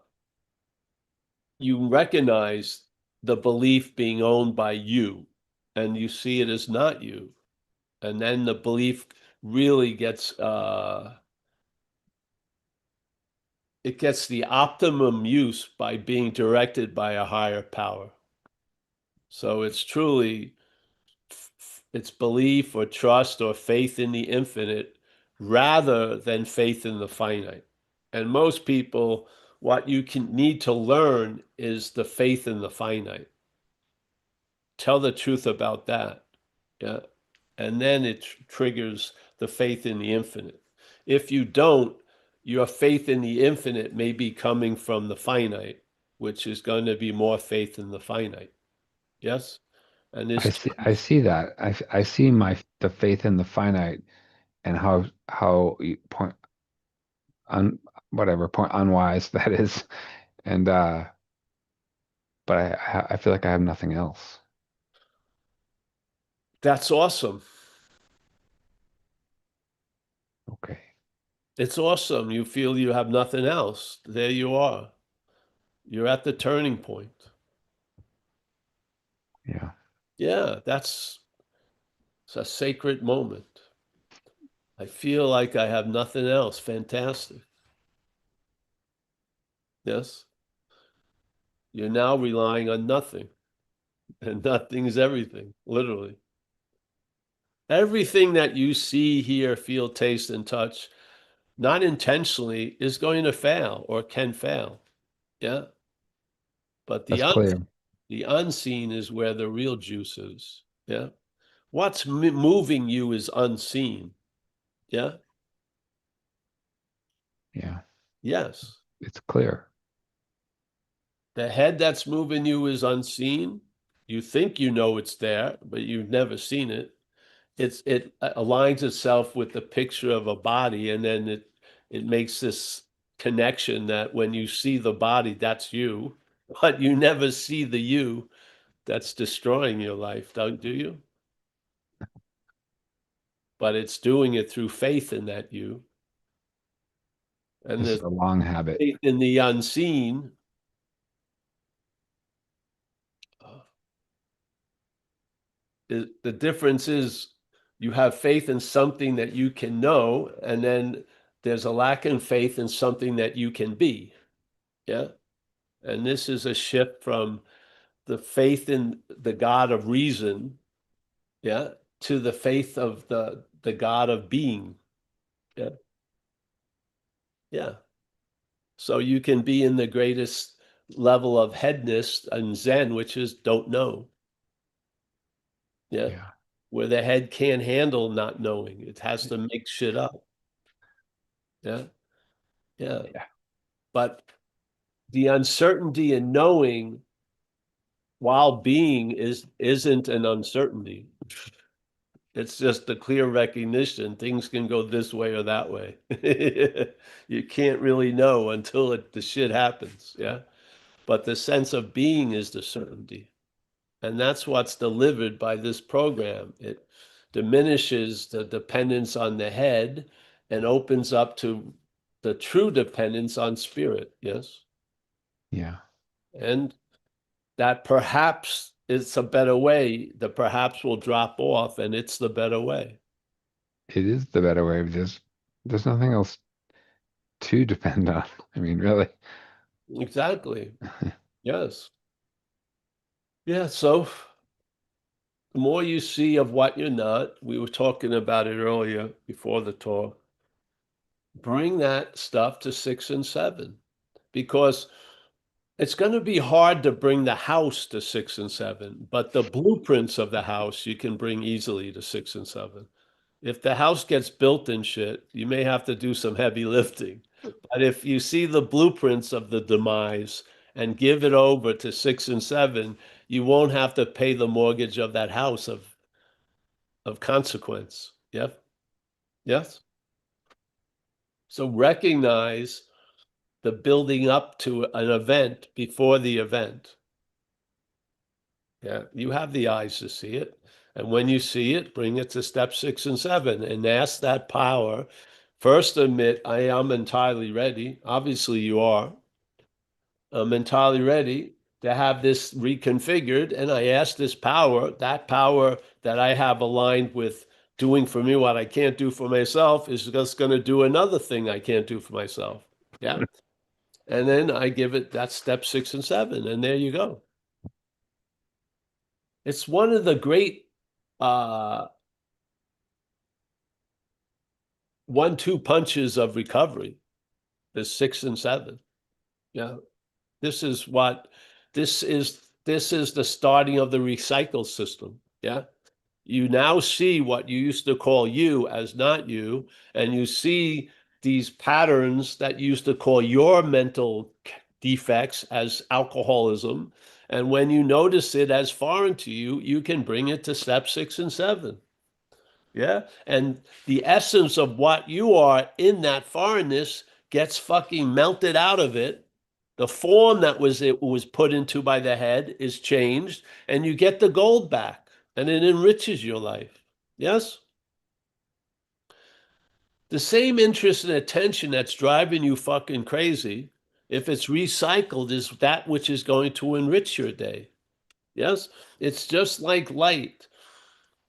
you recognize the belief being owned by you, and you see it as not you, and then the belief really gets it gets the optimum use by being directed by a higher power. So it's truly it's belief or trust or faith in the infinite rather than faith in the finite. And most people, what you can need to learn is the faith in the finite. Tell the truth about that. Yeah. And then it triggers the faith in the infinite. If you don't, your faith in the infinite may be coming from the finite, which is going to be more faith in the finite. Yes? And I this see. I see that. I see the faith in the finite and how you point on whatever point unwise that is, and but I feel like I have nothing else. that's awesome. Okay. It's awesome. You feel you have nothing else. There you are. You're at the turning point. Yeah. Yeah, it's a sacred moment. I feel like I have nothing else. Fantastic. Yes. You're now relying on nothing, and nothing is everything, literally. Everything that you see, hear, feel, taste, and touch, not intentionally, is going to fail or can fail. Yeah. But That's clear. the unseen is where the real juice is. Yeah. What's moving you is unseen. Yeah. Yeah. Yes. It's clear. The head that's moving you is unseen. You think you know it's there, but you've never seen it. It aligns itself with the picture of a body, and then it makes this connection that when you see the body, that's you, but you never see the you that's destroying your life, don't do you? But it's doing it through faith in that you. And This is the a long habit. faith in the unseen. The difference is you have faith in something that you can know, and then there's a lack in faith in something that you can be. Yeah. And this is a shift from the faith in the God of reason, yeah, to the faith of the God of being. Yeah. Yeah. So you can be in the greatest level of headness and Zen, which is don't know. Yeah. Yeah. Where the head can't handle not knowing. It has to make shit up. Yeah. Yeah. Yeah. But the uncertainty in knowing while being isn't an uncertainty. It's just a clear recognition. Things can go this way or that way. You can't really know until the shit happens. Yeah. But the sense of being is the certainty. And that's what's delivered by this program. It diminishes the dependence on the head and opens up to the true dependence on spirit. Yes. Yeah. And that perhaps it's a better way. The perhaps will drop off and it's the better way. It is the better way. There's nothing else to depend on. I mean, really. Exactly. Yes. Yeah. So the more you see of what you're not, we were talking about it earlier before the talk, bring that stuff to 6 and 7 because it's going to be hard to bring the house to 6 and 7, but the blueprints of the house you can bring easily to 6 and 7. If the house gets built and shit, you may have to do some heavy lifting. But if you see the blueprints of the demise and give it over to 6 and 7, you won't have to pay the mortgage of that house of consequence. Yep. Yes. So recognize the building up to an event before the event. Yeah, you have the eyes to see it. And when you see it, bring it to step 6 and 7 and ask that power. First, admit, I am entirely ready. Obviously, you are. I'm entirely ready to have this reconfigured. And I ask this power, that power that I have aligned with doing for me what I can't do for myself, is just going to do another thing I can't do for myself. Yeah. And then I give it that step 6 and 7. And there you go. It's one of the great uh, 1-2 punches of recovery, the 6 and 7. Yeah. This is what this is the starting of the recycle system. Yeah. You now see what you used to call you as not you, and you see these patterns that you used to call your mental defects as alcoholism. And when you notice it as foreign to you, you can bring it to step 6 and 7. Yeah. And the essence of what you are in that foreignness gets fucking melted out of it. The form that it was put into by the head is changed, and you get the gold back, and it enriches your life. Yes? The same interest and attention that's driving you fucking crazy, if it's recycled, is that which is going to enrich your day. Yes? It's just like light.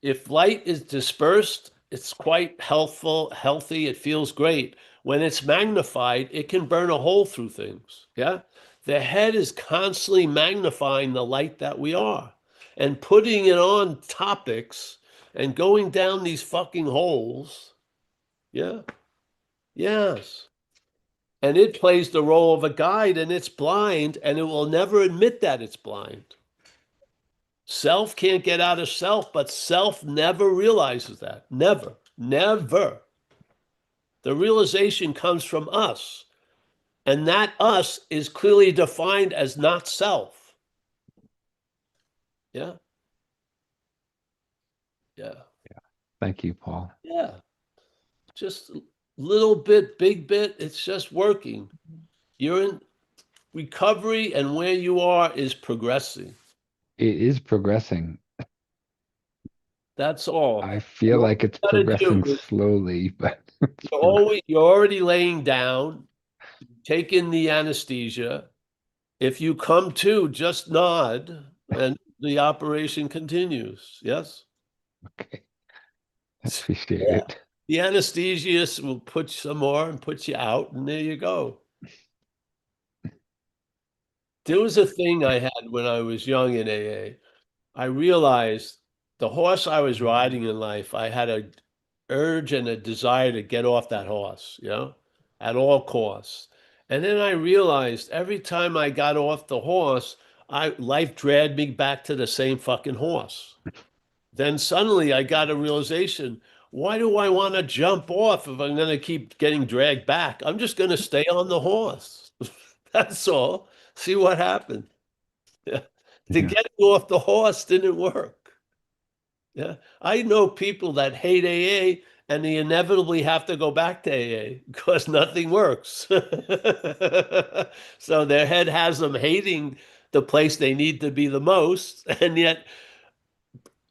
If light is dispersed, it's quite healthy, it feels great. When it's magnified, it can burn a hole through things. Yeah. The head is constantly magnifying the light that we are and putting it on topics and going down these fucking holes. Yeah. Yes. And it plays the role of a guide and it's blind and it will never admit that it's blind. Self can't get out of self, but self never realizes that. Never, never. The realization comes from us. And that us is clearly defined as not self. Yeah. Yeah. Thank you, Paul. Yeah. Just a little bit, big bit. It's just working. You're in recovery, and where you are is progressing. It is progressing. That's all. I feel And all like it's you gotta progressing do is slowly, but it's progressing. you're already laying down, taking the anesthesia. If you come to, just nod and the operation continues. Yes? Okay. I appreciate Yeah. it. The anesthesiast will put some more and put you out, and there you go. There was a thing I had when I was young in AA. I realized the horse I was riding in life, I had a urge and a desire to get off that horse, at all costs. And then I realized every time I got off the horse, life dragged me back to the same fucking horse. Then suddenly I got a realization, why do I want to jump off if I'm going to keep getting dragged back? I'm just going to stay on the horse. That's all. See what happened. Yeah. The Yeah. getting off the horse didn't work. Yeah. I know people that hate AA and they inevitably have to go back to AA because nothing works. So their head has them hating the place they need to be the most, and yet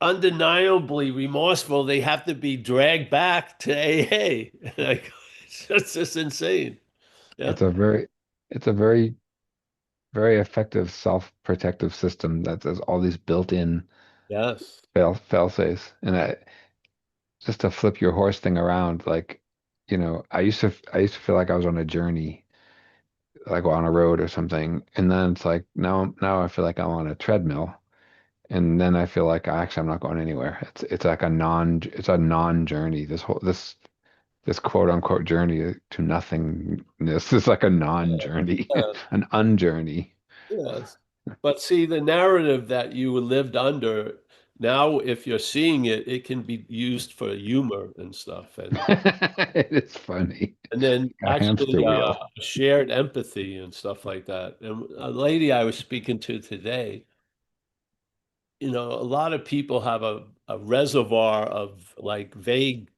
undeniably remorseful, they have to be dragged back to AA. Like, it's just insane. Yeah. It's a very, it's a very, very effective self-protective system that has all these built-in Yes. fail-safes. And just to flip your horse thing around, like, I used to feel like I was on a journey, like on a road or something. And then it's like now I feel like I'm on a treadmill. And then I feel like I'm not going anywhere. It's like a non-journey. This quote unquote journey to nothingness is like a non-journey, Yeah. an unjourney. Yes. But see, the narrative that you lived under, now if you're seeing it, it can be used for humor and stuff. It is funny. And then A hamster actually wheel. shared empathy and stuff like that. And a lady I was speaking to today, a lot of people have a reservoir of like vague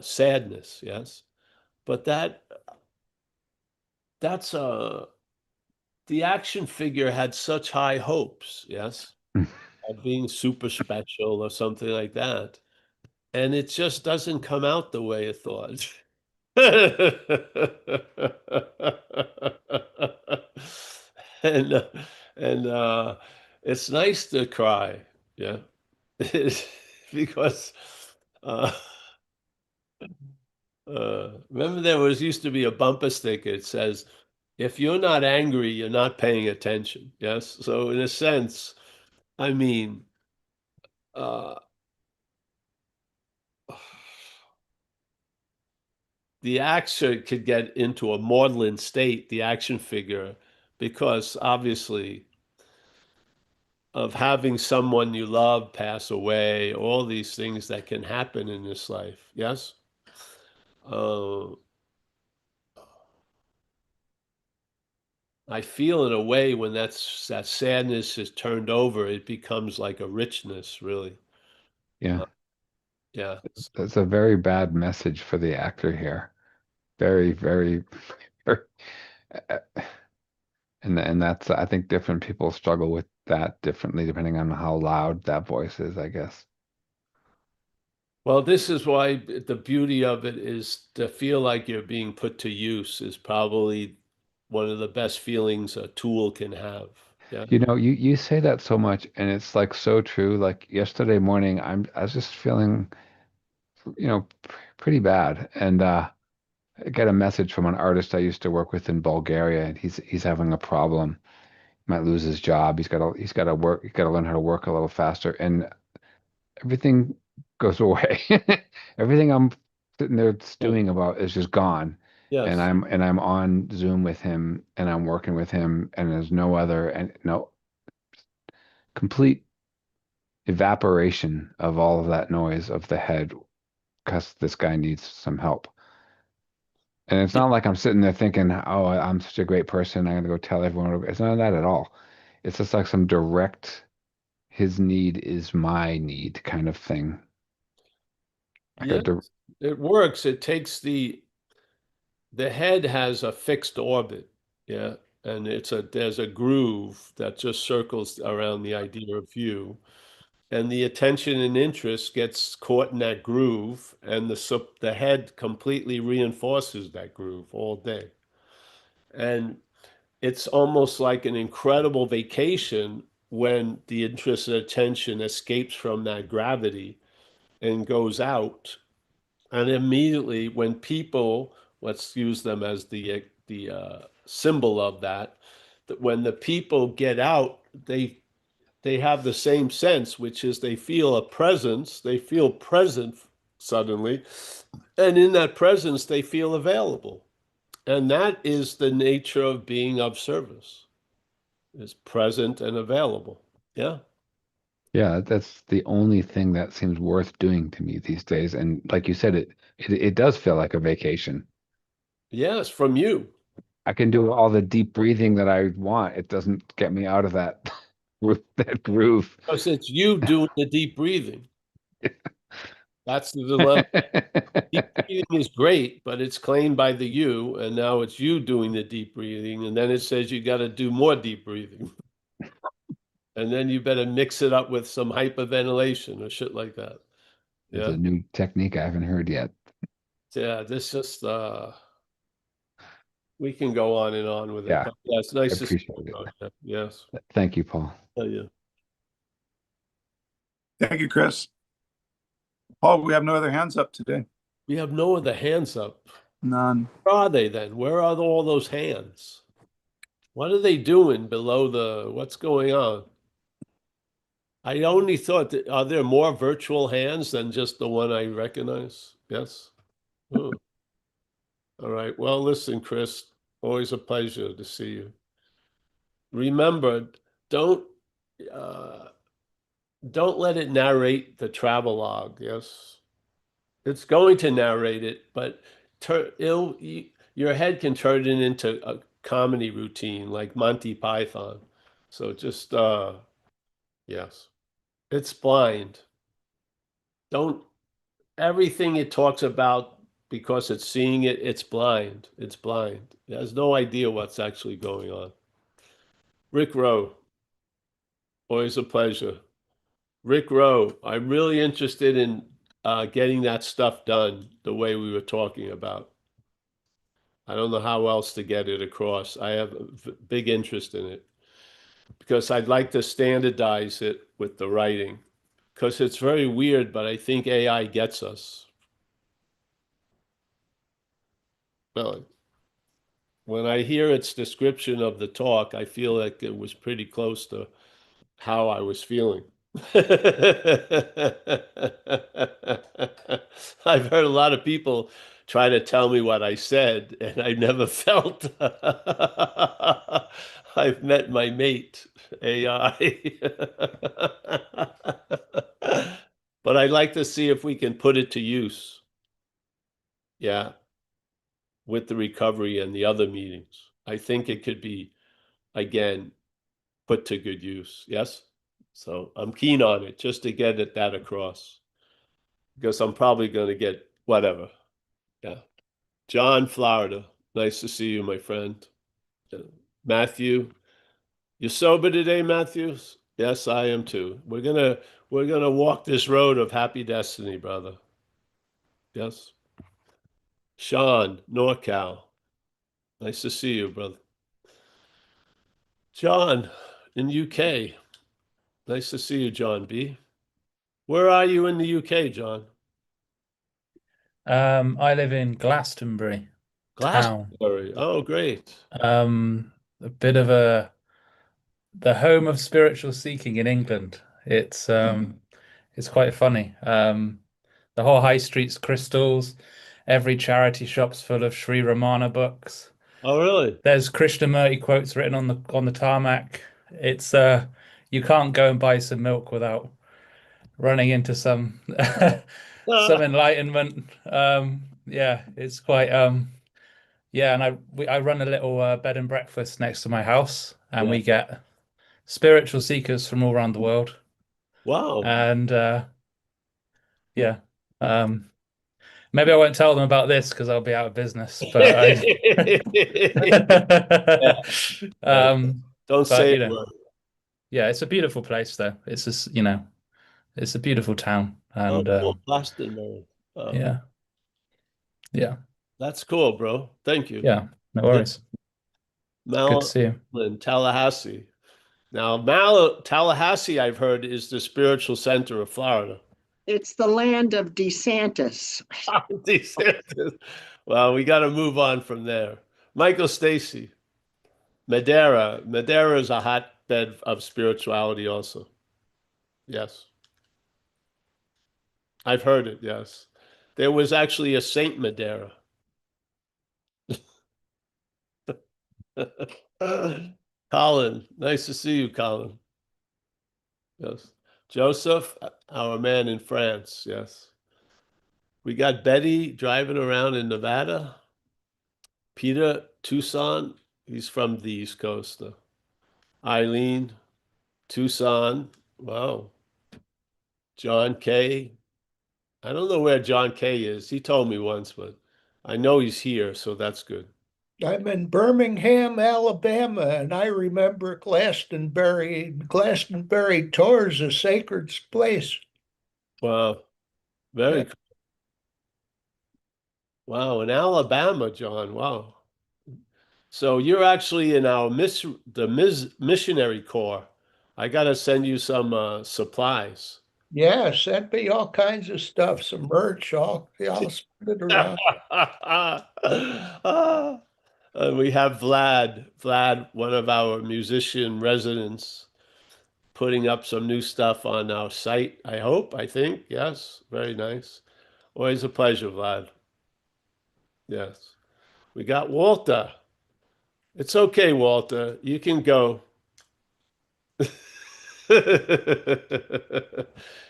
sadness, yes. But that's the action figure had such high hopes, yes, of being super special or something like that. And it just doesn't come out the way it thought. And and it's nice to cry, yeah. Because uh remember there was used to be a bumper sticker. It says, if you're not angry, you're not paying attention. Yes. So in a sense, I mean, uh, the actor could get into a maudlin state, the action figure, because obviously of having someone you love pass away, all these things that can happen in this life. Yes. Uh, I feel in a way when that sadness is turned over, it becomes like a richness, really. Yeah, Uh, yeah. that's a very bad message for the actor here. Very, very, very, uh, and that's I think different people struggle with that differently depending on how loud that voice is, I guess. Well, this is why the beauty of it is to feel like you're being put to use is probably one of the best feelings a tool can have. Yeah. You say that so much, and it's like so true. Like yesterday morning, I was just feeling, pretty bad, and I get a message from an artist I used to work with in Bulgaria, and he's having a problem. He might lose his job. He's got to learn how to work a little faster, and everything goes away. Everything I'm sitting there Yeah. stewing about is just gone. And Yes. I'm on Zoom with him and I'm working with him and there's no other and no complete evaporation of all of that noise of the head because this guy needs some help. And it's Yeah. not like I'm sitting there thinking, oh, I'm such a great person. I'm gonna go tell everyone. It's not that at all. It's just like some direct, his need is my need kind of thing. Like a, Yes. It works. It takes the head has a fixed orbit. Yeah. And there's a groove that just circles around the idea of you. And the attention and interest gets caught in that groove, and the head completely reinforces that groove all day. And it's almost like an incredible vacation when the interest and attention escapes from that gravity and goes out. And immediately, when people, let's use them as the symbol of that, that when the people get out, they have the same sense, which is they feel a presence, they feel present suddenly, and in that presence, they feel available. And that is the nature of being of service, is present and available. Yeah. Yeah, that's the only thing that seems worth doing to me these days. And like you said, it does feel like a vacation. Yes, from you. I can do all the deep breathing that I want. It doesn't get me out of that that groove. Because it's you doing the deep breathing. That's the dilemma. Deep breathing is great, but it's claimed by the you, and now it's you doing the deep breathing, and then it says you got to do more deep breathing. And then you better mix it up with some hyperventilation or shit like that. There's Yeah. a new technique I haven't heard yet. Yeah, this just we can go on and on with it, Yeah, but yeah, it's I nice to see appreciate you, it. bro. Yes. Thank you, Paul. Oh, yeah. Thank you, Chris. Paul, we have no other hands up today. We have no other hands up. None. Where are they then? Where are all those hands? What are they doing below what's going on? I only thought that, are there more virtual hands than just the one I recognize? Yes. Oh, all right. Well, listen, Chris, always a pleasure to see you. Remember, don't uh, don't let it narrate the travel log. Yes, it's going to narrate it, but your head can turn it into a comedy routine like Monty Python. So just yes, it's blind. Don't everything it talks about because it's seeing it, it's blind. It's blind. It has no idea what's actually going on. Rick Rowe, always a pleasure. Rick Rowe, I'm really interested in getting that stuff done the way we were talking about. I don't know how else to get it across. I have a big interest in it because I'd like to standardize it with the writing because it's very weird, but I think AI gets us. Well, when I hear its description of the talk, I feel like it was pretty close to how I was feeling. I've heard a lot of people try to tell me what I said, and I never felt I've met my mate, AI. But I'd like to see if we can put it to use. Yeah, with the recovery and the other meetings. I think it could be, again, put to good use. Yes? So I'm keen on it just to get that across because I'm probably going to get whatever. Yeah. John, Florida. Nice to see you, my friend. Matthew, you sober today, Matthews? Yes, I am too. We're gonna walk this road of happy destiny, brother. Yes. Sean, NorCal. Nice to see you, brother. John in UK. Nice to see you, John B. Where are you in the UK, John? I live in Glastonbury town. Glastonbury. Oh, great. A bit of the home of spiritual seeking in England. It's quite funny. The whole high street's crystals. Every charity shop's full of Sri Ramana books. Oh, really? There's Krishnamurti quotes written on the tarmac. It's you can't go and buy some milk without running into some some enlightenment. Yeah, it's quite yeah, and I run a little bed and breakfast next to my house, and Yeah. we get spiritual seekers from all around the world. Wow. And yeah, um, maybe I won't tell them about this because I'll be out of business. But Yeah, right. um, Don't but say a word. yeah, it's a beautiful place though. It's just it's a beautiful town, Oh, and cool. Glastonbury. Oh, yeah, yeah, that's cool, bro. Thank you. yeah. No Yeah. worries. Good to see you. Tallahassee. Now, Tallahassee, I've heard, is the spiritual center of Florida. It's the land of DeSantis. DeSantis. Well, we got to move on from there. Michael Stacy. Madeira. Madeira is a hotbed of spirituality also. Yes. I've heard it, yes. There was actually a Saint Madeira. Colin, nice to see you, Colin. Yes. Joseph, our man in France, yes. We got Betty driving around in Nevada. Peter, Tucson, he's from the East Coast. Eileen, Tucson, wow. John K. I don't know where John K is. He told me once, but I know he's here, so that's good. I'm in Birmingham, Alabama, and I remember Glastonbury. Glastonbury tours a sacred place. Wow. Very cool. Wow, in Alabama, John. Wow. So you're actually in our missionary corps. I gotta send you some supplies. Yeah, sent me all kinds of stuff, some merch. I'll spread it around. Ah, and we have Vlad, one of our musician residents, putting up some new stuff on our site. I think, yes, very nice. Always a pleasure, Vlad. Yes. We got Walter. It's okay, Walter. You can go.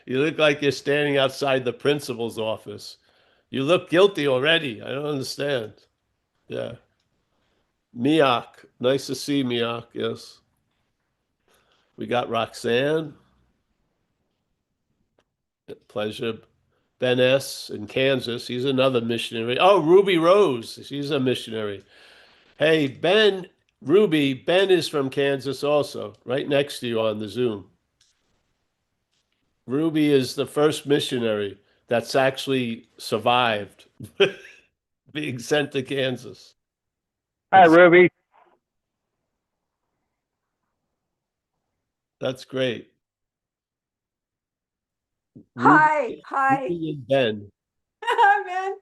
You look like you're standing outside the principal's office. You look guilty already. I don't understand. Yeah. Miak. Nice to see Miak. Yes. We got Roxanne. Pleasure. Ben S. in Kansas. He's another missionary. Oh, Ruby Rose. She's a missionary. Hey, Ben, Ruby, Ben is from Kansas also, right next to you on the Zoom. Ruby is the first missionary that's actually survived being sent to Kansas. Hi, Ruby. That's great. Hi, hi. Ruby and Ben. Hi, man.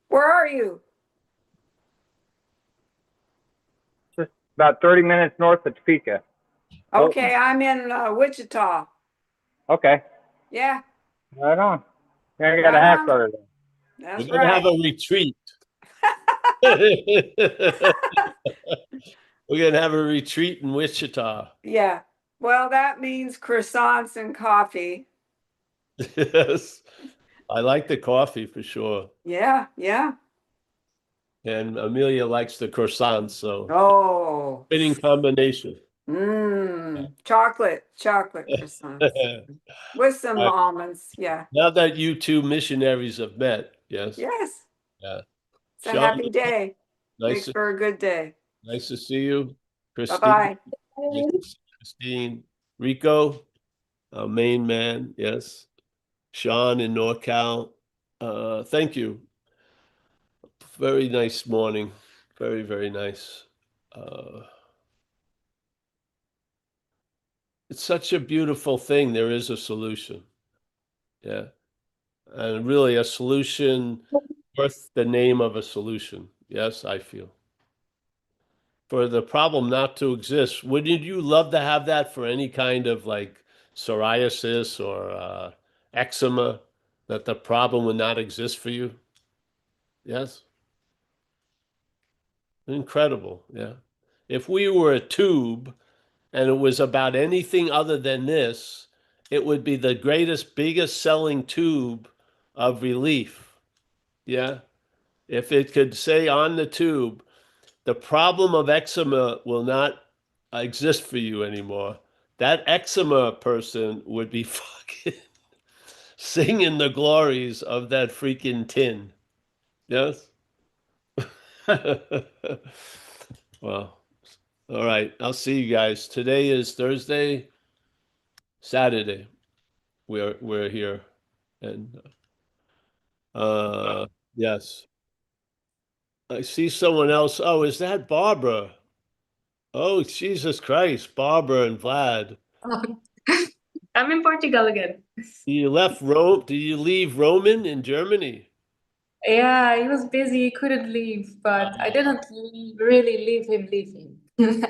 Where are you? Just about 30 minutes north of Topeka. Okay, I'm in Wichita. Okay, Yeah, right on. Yeah, I got a Right hash on. started. that's We're gonna have right. a retreat. We're gonna have a retreat in Wichita. Yeah. Well, that means croissants and coffee. Yes. I like the coffee for sure. Yeah, yeah. And Amelia likes the croissants, so Oh, fitting combination. chocolate croissants with some Right. almonds. Yeah. Now that you two missionaries have met, yes. Yes. Yeah. It's a Sean, happy day. nice Makes to, for a good day. nice to see you. Bye-bye. Christine, Rico, our main man, yes. Sean in NorCal. Thank you. Very nice morning. Very, very nice. It's such a beautiful thing. There is a solution. Yeah. And really a solution worth the name of a solution. Yes, I feel. For the problem not to exist, wouldn't you love to have that for any kind of like psoriasis or eczema, that the problem would not exist for you? Yes. Incredible. Yeah. If we were a tube and it was about anything other than this, it would be the greatest, biggest selling tube of relief. Yeah. If it could say on the tube, the problem of eczema will not exist for you anymore, that eczema person would be fucking singing the glories of that freaking tin. Yes? Well, all right. I'll see you guys. Today is Thursday, Saturday. We're here. And yes. I see someone else. Oh, is that Barbara? Oh, Jesus Christ, Barbara and Vlad. I'm in Portugal again. You left Rome. Did you leave Roman in Germany? Yeah, he was busy, he couldn't leave, but I didn't really leave him.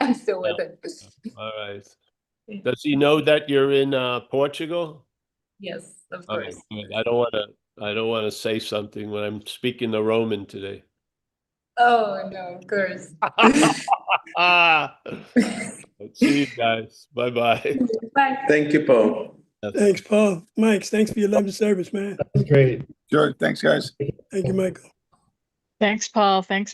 I'm still with him. All right. Does he know that you're in Portugal? Yes, of Oh, course. good. I don't want to say something when I'm speaking the Roman today. Oh no, of course. Let's see you guys. Bye-bye. Bye. Thank you, Paul. Thanks, Paul. Mike, thanks for your love and service, man. That's great. Sure. Thanks, guys. Thank you, Michael. Thanks, Paul. Thanks,